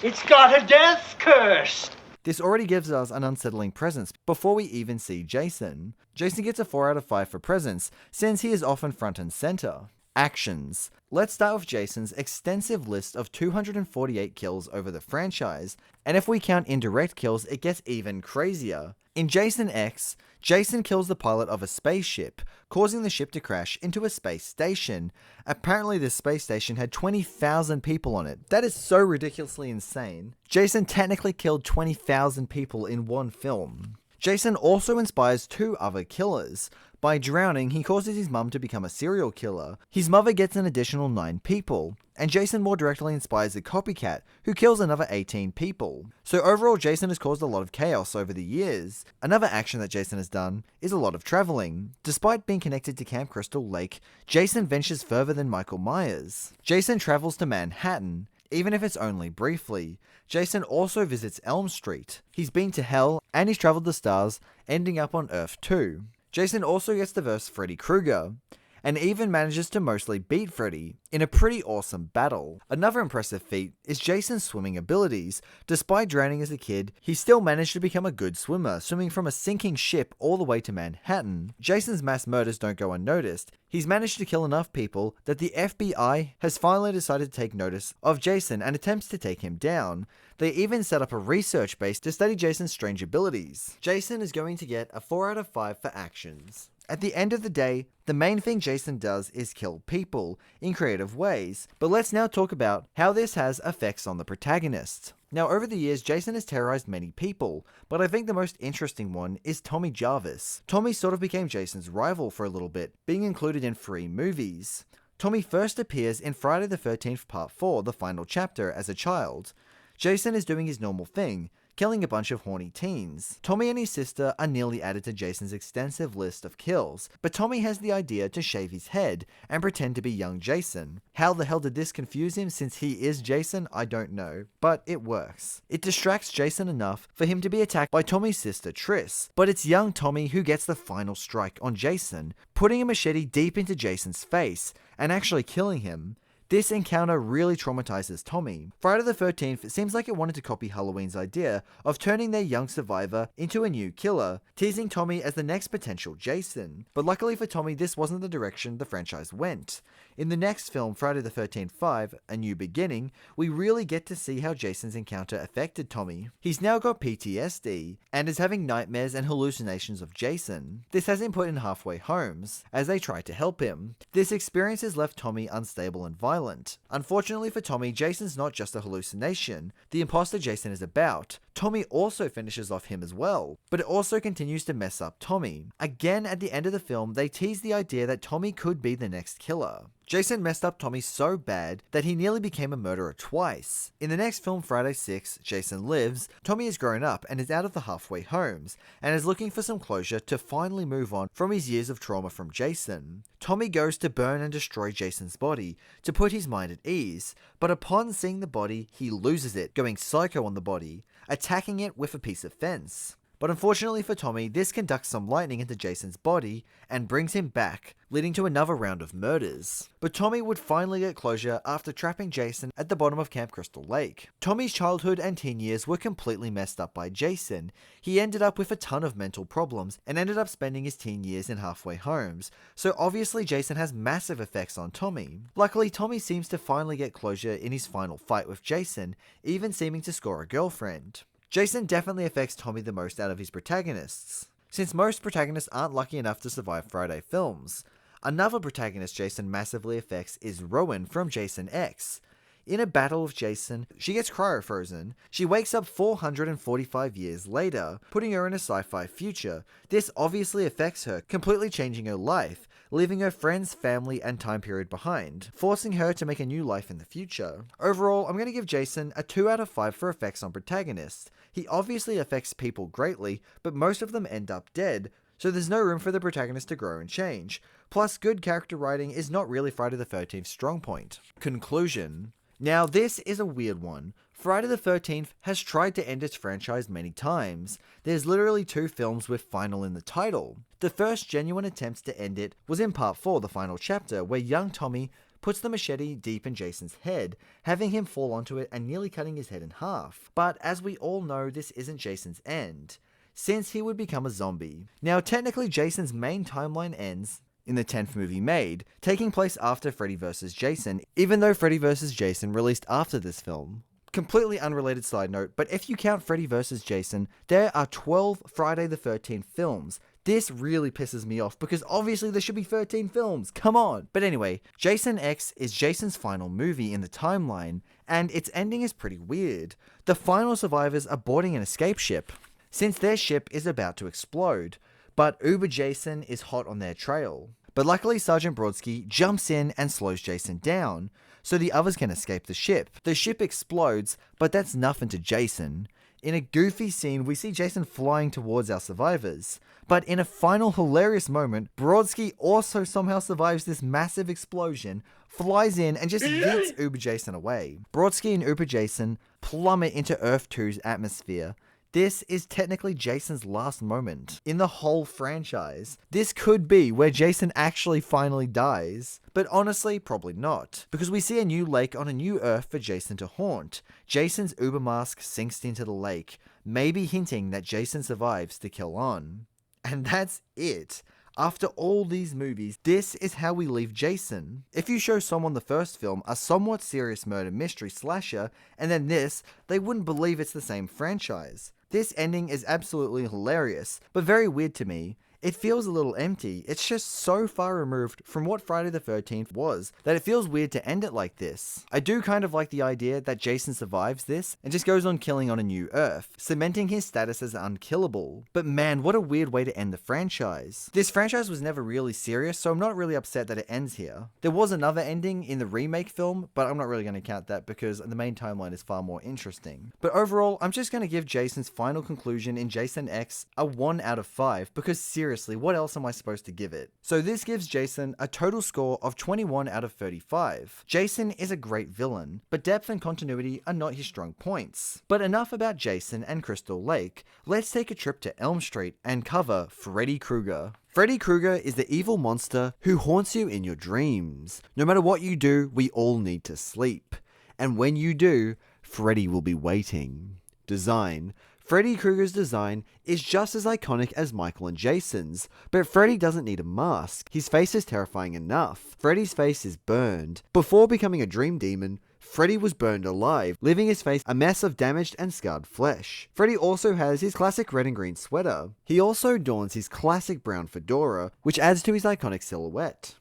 It's got a death curse! This already gives us an unsettling presence before we even see Jason. Jason gets a 4 out of 5 for presence, since he is often front and center. Actions. Let's start with Jason's extensive list of 248 kills over the franchise, and if we count indirect kills, it gets even crazier. In Jason X, Jason kills the pilot of a spaceship, causing the ship to crash into a space station. Apparently this space station had 20,000 people on it. That is so ridiculously insane. Jason technically killed 20,000 people in one film. Jason also inspires two other killers. By drowning, he causes his mum to become a serial killer. His mother gets an additional 9 people. And Jason more directly inspires a copycat, who kills another 18 people. So overall, Jason has caused a lot of chaos over the years. Another action that Jason has done is a lot of traveling. Despite being connected to Camp Crystal Lake, Jason ventures further than Michael Myers. Jason travels to Manhattan, even if it's only briefly. Jason also visits Elm Street. He's been to Hell, and he's traveled the stars, ending up on Earth too. Jason also gets to verse Freddy Krueger, and even manages to mostly beat Freddy in a pretty awesome battle. Another impressive feat is Jason's swimming abilities. Despite drowning as a kid, he still managed to become a good swimmer, swimming from a sinking ship all the way to Manhattan. Jason's mass murders don't go unnoticed. He's managed to kill enough people that the FBI has finally decided to take notice of Jason and attempts to take him down. They even set up a research base to study Jason's strange abilities. Jason is going to get a 4 out of 5 for actions. At the end of the day, the main thing Jason does is kill people in creative ways. But let's now talk about how this has effects on the protagonist. Now, over the years, Jason has terrorized many people, but I think the most interesting one is Tommy Jarvis. Tommy sort of became Jason's rival for a little bit, being included in 3 movies. Tommy first appears in Friday the 13th Part 4, the final chapter, as a child. Jason is doing his normal thing, killing a bunch of horny teens. Tommy and his sister are nearly added to Jason's extensive list of kills, but Tommy has the idea to shave his head and pretend to be young Jason. How the hell did this confuse him since he is Jason? I don't know, but it works. It distracts Jason enough for him to be attacked by Tommy's sister Triss, but it's young Tommy who gets the final strike on Jason, putting a machete deep into Jason's face and actually killing him. This encounter really traumatizes Tommy. Friday the 13th seems like it wanted to copy Halloween's idea of turning their young survivor into a new killer, teasing Tommy as the next potential Jason. But luckily for Tommy, this wasn't the direction the franchise went. In the next film, Friday the 13th 5, A New Beginning, we really get to see how Jason's encounter affected Tommy. He's now got PTSD, and is having nightmares and hallucinations of Jason. This has him put in halfway homes, as they try to help him. This experience has left Tommy unstable and violent. Unfortunately for Tommy, Jason's not just a hallucination. The imposter Jason is about. Tommy also finishes off him as well, but it also continues to mess up Tommy. Again, at the end of the film, they tease the idea that Tommy could be the next killer. Jason messed up Tommy so bad that he nearly became a murderer twice. In the next film, Friday 6, Jason Lives, Tommy has grown up and is out of the halfway homes, and is looking for some closure to finally move on from his years of trauma from Jason. Tommy goes to burn and destroy Jason's body to put his mind at ease, but upon seeing the body, he loses it, going psycho on the body, attacking it with a piece of fence. But unfortunately for Tommy, this conducts some lightning into Jason's body and brings him back, leading to another round of murders. But Tommy would finally get closure after trapping Jason at the bottom of Camp Crystal Lake. Tommy's childhood and teen years were completely messed up by Jason. He ended up with a ton of mental problems and ended up spending his teen years in halfway homes, so obviously Jason has massive effects on Tommy. Luckily, Tommy seems to finally get closure in his final fight with Jason, even seeming to score a girlfriend. Jason definitely affects Tommy the most out of his protagonists, since most protagonists aren't lucky enough to survive Friday films. Another protagonist Jason massively affects is Rowan from Jason X. In a battle with Jason, she gets cryo-frozen. She wakes up 445 years later, putting her in a sci-fi future. This obviously affects her, completely changing her life, leaving her friends, family, and time period behind, forcing her to make a new life in the future. Overall, I'm going to give Jason a 2 out of 5 for effects on protagonists. He obviously affects people greatly, but most of them end up dead, so there's no room for the protagonist to grow and change. Plus, good character writing is not really Friday the 13th's strong point. Conclusion. Now, this is a weird one. Friday the 13th has tried to end its franchise many times. There's literally 2 films with final in the title. The first genuine attempts to end it was in part 4, the final chapter, where young Tommy puts the machete deep in Jason's head, having him fall onto it and nearly cutting his head in half. But as we all know, this isn't Jason's end, since he would become a zombie. Now, technically Jason's main timeline ends in the 10th movie made, taking place after Freddy vs. Jason, even though Freddy vs. Jason released after this film. Completely unrelated side note, but if you count Freddy vs. Jason, there are 12 Friday the 13th films. This really pisses me off because obviously there should be 13 films, come on! But anyway, Jason X is Jason's final movie in the timeline, and its ending is pretty weird. The final survivors are boarding an escape ship, since their ship is about to explode, but Uber Jason is hot on their trail. But luckily Sergeant Brodsky jumps in and slows Jason down, so the others can escape the ship. The ship explodes, but that's nothing to Jason. In a goofy scene, we see Jason flying towards our survivors. But in a final hilarious moment, Brodsky also somehow survives this massive explosion, flies in, and just yeets Uber Jason away. Brodsky and Uber Jason plummet into Earth 2's atmosphere. This is technically Jason's last moment in the whole franchise. This could be where Jason actually finally dies. But honestly, probably not, because we see a new lake on a new Earth for Jason to haunt. Jason's Uber mask sinks into the lake, maybe hinting that Jason survives to kill on. And that's it. After all these movies, this is how we leave Jason. If you show someone the first film, a somewhat serious murder mystery slasher, and then this, they wouldn't believe it's the same franchise. This ending is absolutely hilarious, but very weird to me. It feels a little empty. It's just so far removed from what Friday the 13th was that it feels weird to end it like this. I do kind of like the idea that Jason survives this and just goes on killing on a new Earth, cementing his status as unkillable. But man, what a weird way to end the franchise. This franchise was never really serious, so I'm not really upset that it ends here. There was another ending in the remake film, but I'm not really going to count that because the main timeline is far more interesting. But overall, I'm just going to give Jason's final conclusion in Jason X a 1 out of 5 because seriously, what else am I supposed to give it? So this gives Jason a total score of 21 out of 35. Jason is a great villain, but depth and continuity are not his strong points. But enough about Jason and Crystal Lake. Let's take a trip to Elm Street and cover Freddy Krueger. Freddy Krueger is the evil monster who haunts you in your dreams. No matter what you do, we all need to sleep. And when you do, Freddy will be waiting. Design. Freddy Krueger's design is just as iconic as Michael and Jason's, but Freddy doesn't need a mask. His face is terrifying enough. Freddy's face is burned. Before becoming a dream demon, Freddy was burned alive, leaving his face a mess of damaged and scarred flesh. Freddy also has his classic red and green sweater. He also dons his classic brown fedora, which adds to his iconic silhouette.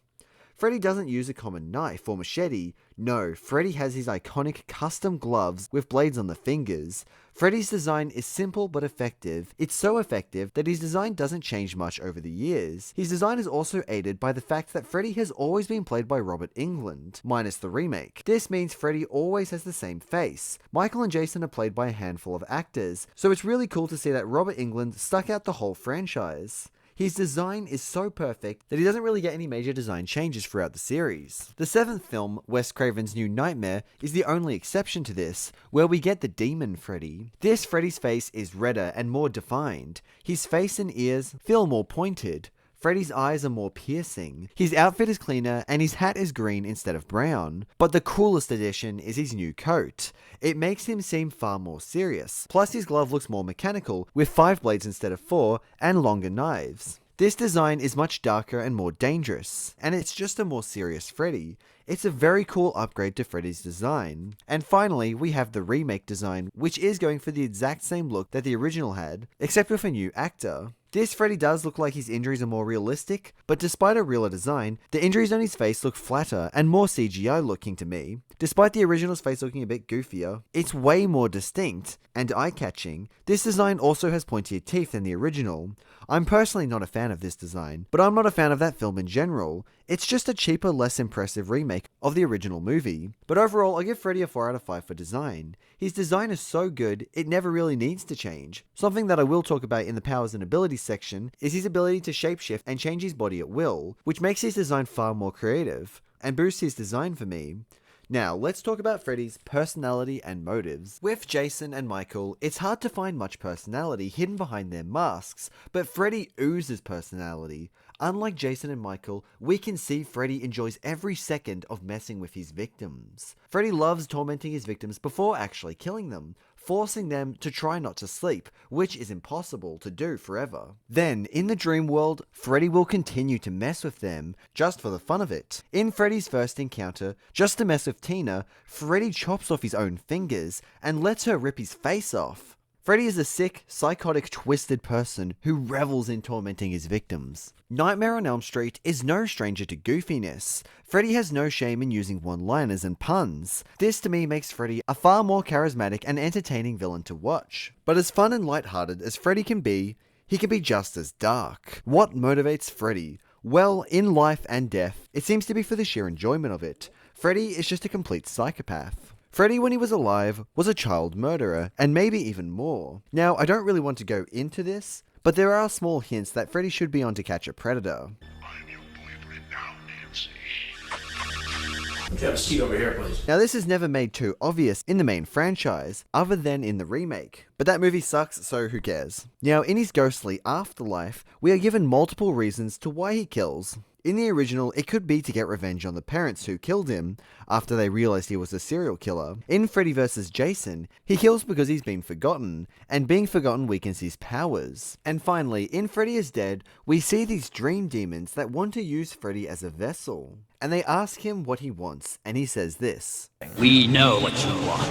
Freddy doesn't use a common knife or machete. No, Freddy has his iconic custom gloves with blades on the fingers. Freddy's design is simple but effective. It's so effective that his design doesn't change much over the years. His design is also aided by the fact that Freddy has always been played by Robert Englund, minus the remake. This means Freddy always has the same face. Michael and Jason are played by a handful of actors, so it's really cool to see that Robert Englund stuck out the whole franchise. His design is so perfect that he doesn't really get any major design changes throughout the series. The 7th film, Wes Craven's New Nightmare, is the only exception to this, where we get the Demon Freddy. This Freddy's face is redder and more defined. His face and ears feel more pointed. Freddy's eyes are more piercing, his outfit is cleaner, and his hat is green instead of brown. But the coolest addition is his new coat. It makes him seem far more serious, plus his glove looks more mechanical, with 5 blades instead of 4, and longer knives. This design is much darker and more dangerous, and it's just a more serious Freddy. It's a very cool upgrade to Freddy's design. And finally, we have the remake design, which is going for the exact same look that the original had, except with a new actor. This Freddy does look like his injuries are more realistic, but despite a realer design, the injuries on his face look flatter and more CGI looking to me. Despite the original's face looking a bit goofier, it's way more distinct and eye-catching. This design also has pointier teeth than the original. I'm personally not a fan of this design, but I'm not a fan of that film in general. It's just a cheaper, less impressive remake of the original movie. But overall, I give Freddy a 4 out of 5 for design. His design is so good, it never really needs to change. Something that I will talk about in the powers and abilities section is his ability to shapeshift and change his body at will, which makes his design far more creative, and boosts his design for me. Now, let's talk about Freddy's personality and motives. With Jason and Michael, it's hard to find much personality hidden behind their masks, but Freddy oozes personality. Unlike Jason and Michael, we can see Freddy enjoys every second of messing with his victims. Freddy loves tormenting his victims before actually killing them, forcing them to try not to sleep, which is impossible to do forever. Then, in the dream world, Freddy will continue to mess with them, just for the fun of it. In Freddy's first encounter, just to mess with Tina, Freddy chops off his own fingers and lets her rip his face off. Freddy is a sick, psychotic, twisted person who revels in tormenting his victims. Nightmare on Elm Street is no stranger to goofiness. Freddy has no shame in using one-liners and puns. This to me makes Freddy a far more charismatic and entertaining villain to watch. But as fun and lighthearted as Freddy can be, he can be just as dark. What motivates Freddy? Well, in life and death, it seems to be for the sheer enjoyment of it. Freddy is just a complete psychopath. Freddy, when he was alive, was a child murderer, and maybe even more. Now, I don't really want to go into this, but there are small hints that Freddy should be on to catch a predator. I'm your boyfriend now, Nancy. Would you have a seat over here, please? Now, this is never made too obvious in the main franchise, other than in the remake. But that movie sucks, so who cares? Now, in his ghostly afterlife, we are given multiple reasons to why he kills. In the original, it could be to get revenge on the parents who killed him after they realized he was a serial killer. In Freddy vs. Jason, he kills because he's been forgotten, and being forgotten weakens his powers. And finally, in Freddy is Dead, we see these dream demons that want to use Freddy as a vessel. And they ask him what he wants, and he says this. We know what you want.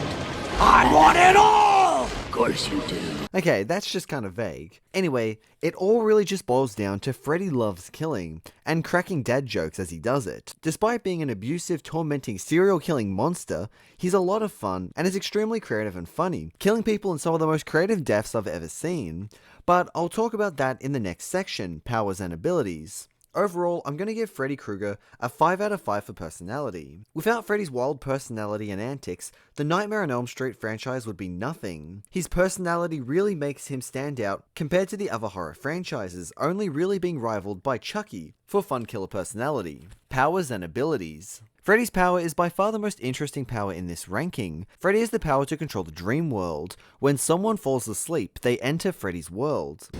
I want it all! Of course you do. Okay, that's just kind of vague. Anyway, it all really just boils down to Freddy loves killing, and cracking dad jokes as he does it. Despite being an abusive, tormenting, serial-killing monster, he's a lot of fun, and is extremely creative and funny, killing people in some of the most creative deaths I've ever seen. But I'll talk about that in the next section, powers and abilities. Overall, I'm going to give Freddy Krueger a 5 out of 5 for personality. Without Freddy's wild personality and antics, the Nightmare on Elm Street franchise would be nothing. His personality really makes him stand out compared to the other horror franchises, only really being rivaled by Chucky for fun killer personality. Powers and abilities. Freddy's power is by far the most interesting power in this ranking. Freddy has the power to control the dream world. When someone falls asleep, they enter Freddy's world.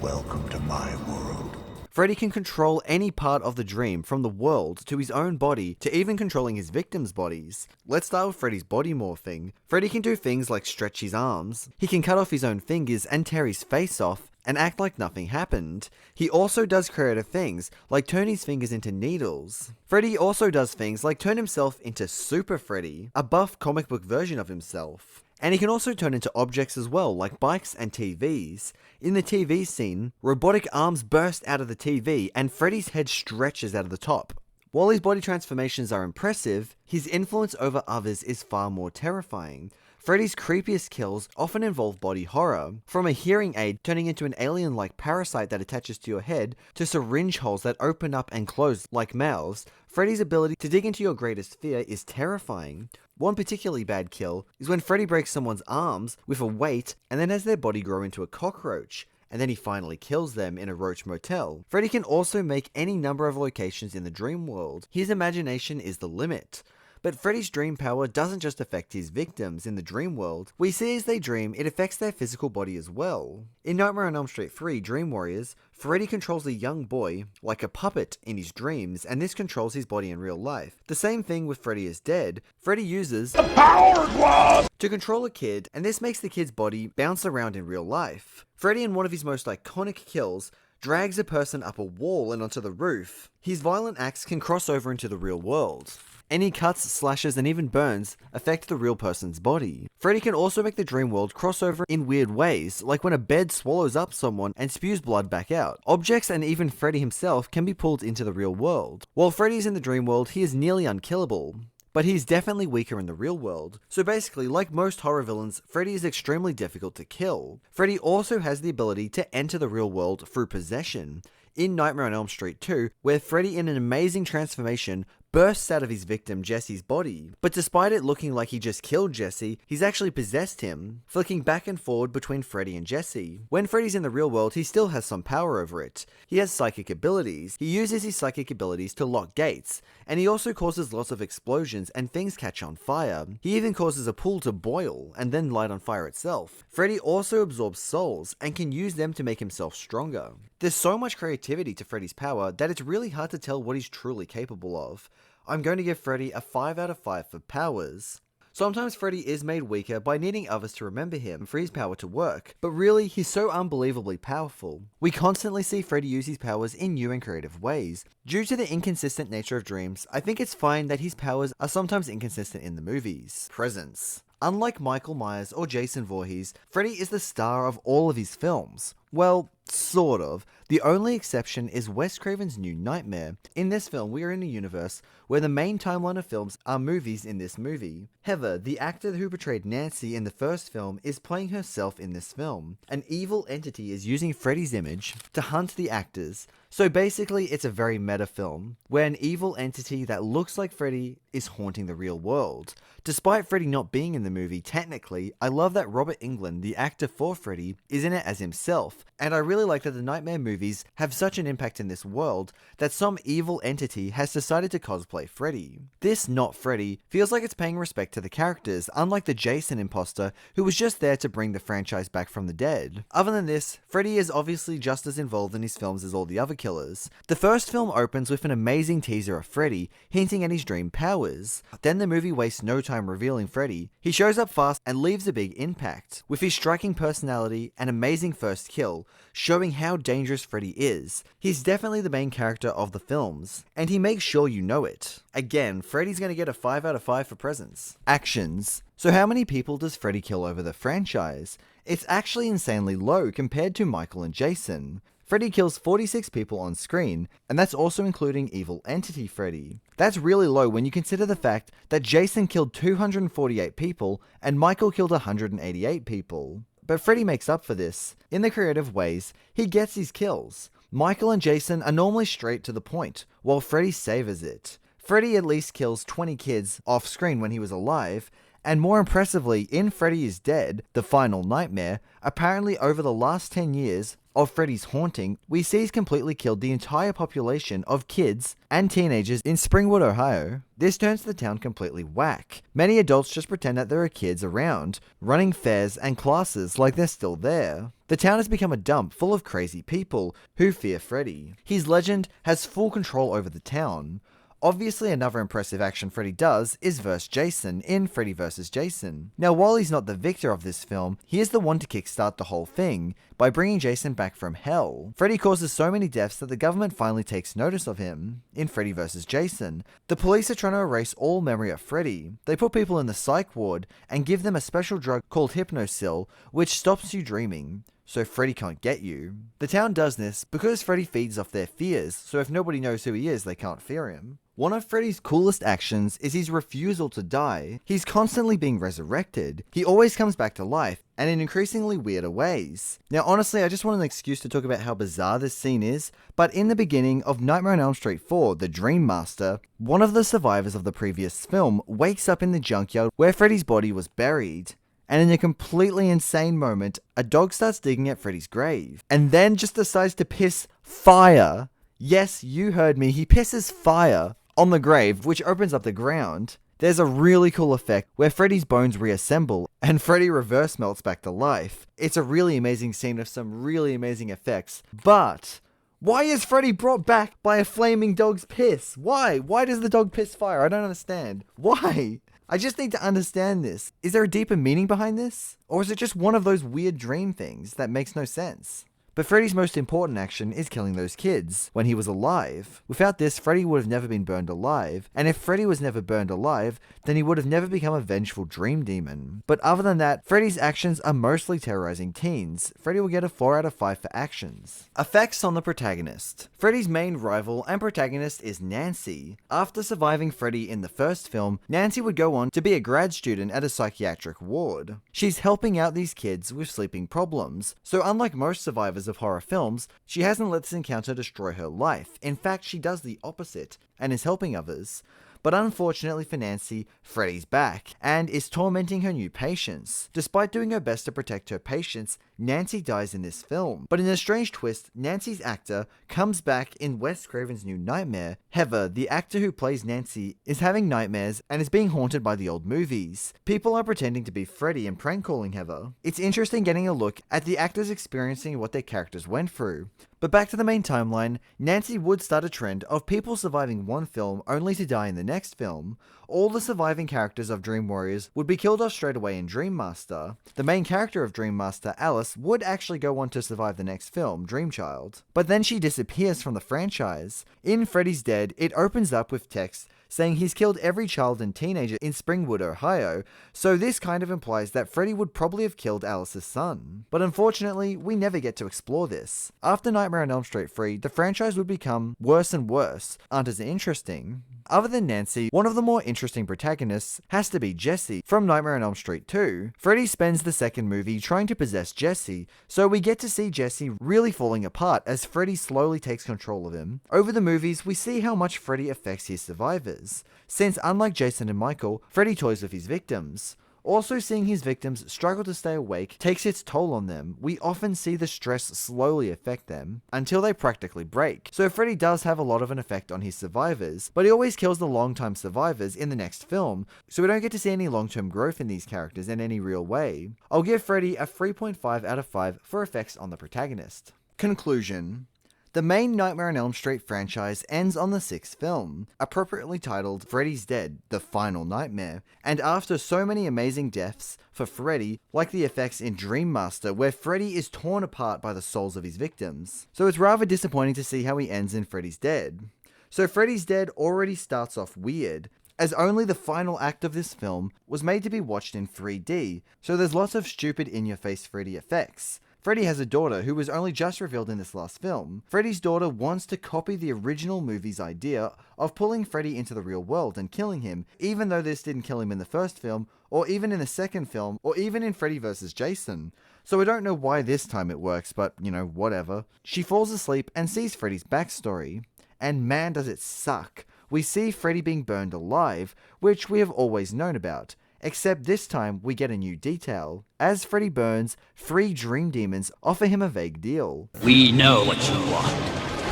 Welcome to my world. Freddy can control any part of the dream, from the world to his own body to even controlling his victims' bodies. Let's start with Freddy's body morphing. Freddy can do things like stretch his arms, he can cut off his own fingers and tear his face off, and act like nothing happened. He also does creative things, like turn his fingers into needles. Freddy also does things like turn himself into Super Freddy, a buff comic book version of himself. And he can also turn into objects as well, like bikes and TVs. In the TV scene, robotic arms burst out of the TV and Freddy's head stretches out of the top. While his body transformations are impressive, his influence over others is far more terrifying. Freddy's creepiest kills often involve body horror, from a hearing aid turning into an alien-like parasite that attaches to your head, to syringe holes that open up and close like mouths. Freddy's ability to dig into your greatest fear is terrifying. One particularly bad kill is when Freddy breaks someone's arms with a weight and then has their body grow into a cockroach. and then he finally kills them in a roach motel. Freddy can also make any number of locations in the dream world. His imagination is the limit. But Freddy's dream power doesn't just affect his victims in the dream world. We see as they dream, it affects their physical body as well. In Nightmare on Elm Street 3 Dream Warriors, Freddy controls a young boy like a puppet in his dreams, and this controls his body in real life. The same thing with Freddy is Dead. Freddy uses the Power Glove to control a kid, and this makes the kid's body bounce around in real life. Freddy, in one of his most iconic kills, drags a person up a wall and onto the roof. His violent acts can cross over into the real world. Any cuts, slashes, and even burns affect the real person's body. Freddy can also make the dream world cross over in weird ways, like when a bed swallows up someone and spews blood back out. Objects and even Freddy himself can be pulled into the real world. While Freddy is in the dream world, he is nearly unkillable, but he's definitely weaker in the real world. So basically, like most horror villains, Freddy is extremely difficult to kill. Freddy also has the ability to enter the real world through possession. In Nightmare on Elm Street 2, where Freddy, in an amazing transformation, bursts out of his victim Jesse's body. But despite it looking like he just killed Jesse, he's actually possessed him, flicking back and forward between Freddy and Jesse. When Freddy's in the real world, he still has some power over it. He has psychic abilities. He uses his psychic abilities to lock gates, and he also causes lots of explosions and things catch on fire. He even causes a pool to boil and then light on fire itself. Freddy also absorbs souls and can use them to make himself stronger. There's so much creativity to Freddy's power that it's really hard to tell what he's truly capable of. I'm going to give Freddy a 5 out of 5 for powers. Sometimes Freddy is made weaker by needing others to remember him for his power to work, but really, he's so unbelievably powerful. We constantly see Freddy use his powers in new and creative ways. Due to the inconsistent nature of dreams, I think it's fine that his powers are sometimes inconsistent in the movies. Presence. Unlike Michael Myers or Jason Voorhees, Freddy is the star of all of his films. Well, sort of. The only exception is Wes Craven's New Nightmare. In this film, we are in a universe where the main timeline of films are movies in this movie. Heather, the actor who portrayed Nancy in the first film, is playing herself in this film. An evil entity is using Freddy's image to hunt the actors. So basically, it's a very meta film, where an evil entity that looks like Freddy is haunting the real world. Despite Freddy not being in the movie, technically, I love that Robert Englund, the actor for Freddy, is in it as himself, and I really like that the Nightmare movies have such an impact in this world that some evil entity has decided to cosplay Freddy. This Not Freddy feels like it's paying respect to the characters, unlike the Jason imposter who was just there to bring the franchise back from the dead. Other than this, Freddy is obviously just as involved in his films as all the other killers. The first film opens with an amazing teaser of Freddy, hinting at his dream powers. Then the movie wastes no time revealing Freddy. He shows up fast and leaves a big impact, with his striking personality and amazing first kill, showing how dangerous Freddy is. He's definitely the main character of the films, and he makes sure you know it. Again, Freddy's gonna get a 5 out of 5 for presence. Actions. So how many people does Freddy kill over the franchise? It's actually insanely low compared to Michael and Jason. Freddy kills 46 people on screen, and that's also including Evil Entity Freddy. That's really low when you consider the fact that Jason killed 248 people and Michael killed 188 people. But Freddy makes up for this. In the creative ways, he gets his kills. Michael and Jason are normally straight to the point, while Freddy savors it. Freddy at least kills 20 kids off screen when he was alive, and more impressively, in Freddy is Dead, the final nightmare, apparently over the last 10 years of Freddy's haunting, we see he's completely killed the entire population of kids and teenagers in Springwood, Ohio. This turns the town completely whack. Many adults just pretend that there are kids around, running fairs and classes like they're still there. The town has become a dump full of crazy people who fear Freddy. His legend has full control over the town. Obviously, another impressive action Freddy does is verse Jason in Freddy vs. Jason. Now, while he's not the victor of this film, he is the one to kickstart the whole thing by bringing Jason back from hell. Freddy causes so many deaths that the government finally takes notice of him in Freddy vs. Jason. The police are trying to erase all memory of Freddy. They put people in the psych ward and give them a special drug called Hypnosil, which stops you dreaming, so Freddy can't get you. The town does this because Freddy feeds off their fears, so if nobody knows who he is, they can't fear him. One of Freddy's coolest actions is his refusal to die. He's constantly being resurrected. He always comes back to life, and in increasingly weirder ways. Now honestly, I just want an excuse to talk about how bizarre this scene is, but in the beginning of Nightmare on Elm Street 4, The Dream Master, one of the survivors of the previous film wakes up in the junkyard where Freddy's body was buried, and in a completely insane moment, a dog starts digging at Freddy's grave, and then just decides to piss fire. Yes, you heard me, he pisses fire on the grave, which opens up the ground. There's a really cool effect where Freddy's bones reassemble and Freddy reverse melts back to life. It's a really amazing scene with some really amazing effects, but why is Freddy brought back by a flaming dog's piss? Why? Why does the dog piss fire? I don't understand. Why? I just need to understand this. Is there a deeper meaning behind this? Or is it just one of those weird dream things that makes no sense? But Freddy's most important action is killing those kids when he was alive. Without this, Freddy would have never been burned alive, and if Freddy was never burned alive, then he would have never become a vengeful dream demon. But other than that, Freddy's actions are mostly terrorizing teens. Freddy will get a 4 out of 5 for actions. Effects on the protagonist. Freddy's main rival and protagonist is Nancy. After surviving Freddy in the first film, Nancy would go on to be a grad student at a psychiatric ward. She's helping out these kids with sleeping problems, so unlike most survivors of horror films, she hasn't let this encounter destroy her life. In fact, she does the opposite and is helping others. But unfortunately for Nancy, Freddy's back and is tormenting her new patients. Despite doing her best to protect her patients, Nancy dies in this film. But in a strange twist, Nancy's actor comes back in Wes Craven's new nightmare. Heather, the actor who plays Nancy, is having nightmares and is being haunted by the old movies. People are pretending to be Freddy and prank calling Heather. It's interesting getting a look at the actors experiencing what their characters went through. But back to the main timeline, Nancy would start a trend of people surviving one film only to die in the next film. All the surviving characters of Dream Warriors would be killed off straight away in Dream Master. The main character of Dream Master, Alice, would actually go on to survive the next film, Dream Child. But then she disappears from the franchise. In Freddy's Dead, it opens up with text saying he's killed every child and teenager in Springwood, Ohio, so this kind of implies that Freddy would probably have killed Alice's son. But unfortunately, we never get to explore this. After Nightmare on Elm Street 3, the franchise would become worse and worse, aren't as interesting. Other than Nancy, one of the more interesting protagonists has to be Jesse from Nightmare on Elm Street 2. Freddy spends the second movie trying to possess Jesse, so we get to see Jesse really falling apart as Freddy slowly takes control of him. Over the movies, we see how much Freddy affects his survivors, since unlike Jason and Michael, Freddy toys with his victims. Also, seeing his victims struggle to stay awake takes its toll on them. We often see the stress slowly affect them until they practically break. So Freddy does have a lot of an effect on his survivors, but he always kills the long-time survivors in the next film, so we don't get to see any long-term growth in these characters in any real way. I'll give Freddy a 3.5 out of 5 for effects on the protagonist. Conclusion. The main Nightmare on Elm Street franchise ends on the 6th film, appropriately titled Freddy's Dead, The Final Nightmare, and after so many amazing deaths for Freddy, like the effects in Dream Master where Freddy is torn apart by the souls of his victims. So it's rather disappointing to see how he ends in Freddy's Dead. So Freddy's Dead already starts off weird, as only the final act of this film was made to be watched in 3D, so there's lots of stupid in-your-face Freddy effects. Freddy has a daughter who was only just revealed in this last film. Freddy's daughter wants to copy the original movie's idea of pulling Freddy into the real world and killing him, even though this didn't kill him in the first film, or even in the second film, or even in Freddy vs. Jason. So I don't know why this time it works, but, whatever. She falls asleep and sees Freddy's backstory. And man does it suck. We see Freddy being burned alive, which we have always known about. Except this time, we get a new detail. As Freddy burns, 3 dream demons offer him a vague deal. We know what you want.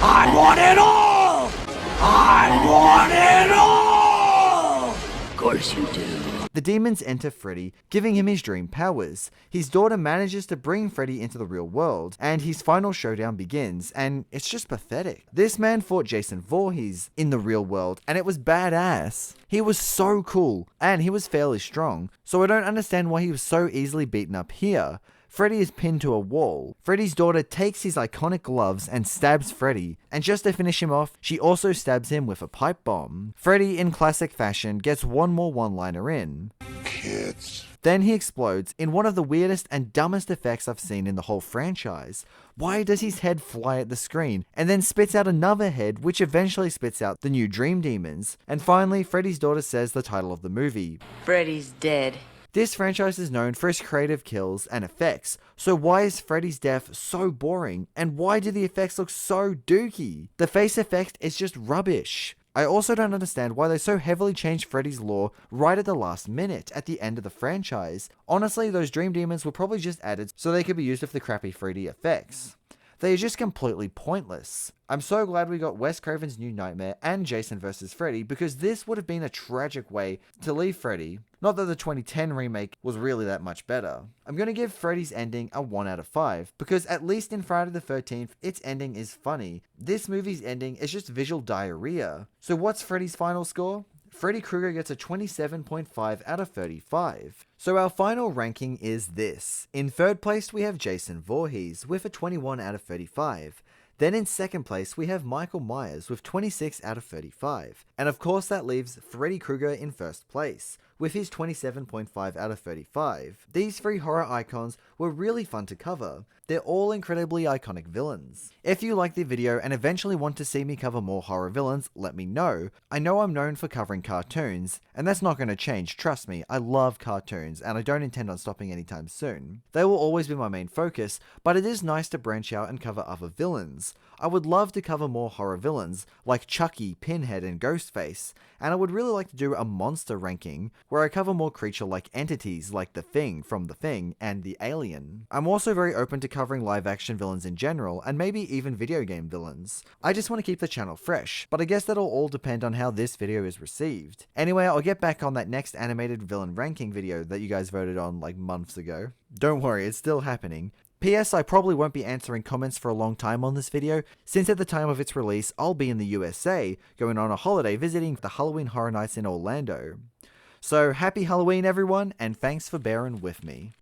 I want it all! I want it all! Of course you do. The demons enter Freddy, giving him his dream powers. His daughter manages to bring Freddy into the real world, and his final showdown begins, and it's just pathetic. This man fought Jason Voorhees in the real world, and it was badass. He was so cool, and he was fairly strong, so I don't understand why he was so easily beaten up here. Freddy is pinned to a wall. Freddy's daughter takes his iconic gloves and stabs Freddy, and just to finish him off, she also stabs him with a pipe bomb. Freddy, in classic fashion, gets one more one-liner in. Kids. Then he explodes in one of the weirdest and dumbest effects I've seen in the whole franchise. Why does his head fly at the screen, and then spits out another head, which eventually spits out the new Dream Demons? And finally, Freddy's daughter says the title of the movie. Freddy's dead. This franchise is known for its creative kills and effects, so why is Freddy's death so boring, and why do the effects look so dookie? The face effect is just rubbish. I also don't understand why they so heavily changed Freddy's lore right at the last minute, at the end of the franchise. Honestly, those dream demons were probably just added so they could be used with the crappy 3D effects. They are just completely pointless. I'm so glad we got Wes Craven's New Nightmare and Jason vs. Freddy, because this would have been a tragic way to leave Freddy. Not that the 2010 remake was really that much better. I'm going to give Freddy's ending a 1 out of 5, because at least in Friday the 13th, its ending is funny. This movie's ending is just visual diarrhea. So what's Freddy's final score? Freddy Krueger gets a 27.5 out of 35. So our final ranking is this. In third place we have Jason Voorhees with a 21 out of 35. Then in second place we have Michael Myers with 26 out of 35. And of course that leaves Freddy Krueger in first place with his 27.5 out of 35. These three horror icons were really fun to cover. They're all incredibly iconic villains. If you like the video and eventually want to see me cover more horror villains, let me know. I know I'm known for covering cartoons, and that's not going to change, trust me. I love cartoons, and I don't intend on stopping anytime soon. They will always be my main focus, but it is nice to branch out and cover other villains. I would love to cover more horror villains, like Chucky, Pinhead, and Ghostface, and I would really like to do a monster ranking, where I cover more creature-like entities like The Thing from The Thing and The Alien. I'm also very open to covering live-action villains in general, and maybe even video game villains. I just want to keep the channel fresh, but I guess that'll all depend on how this video is received. Anyway, I'll get back on that next animated villain ranking video that you guys voted on like months ago. Don't worry, it's still happening. P.S. I probably won't be answering comments for a long time on this video, since at the time of its release, I'll be in the USA, going on a holiday visiting the Halloween Horror Nights in Orlando. So, happy Halloween everyone, and thanks for bearing with me.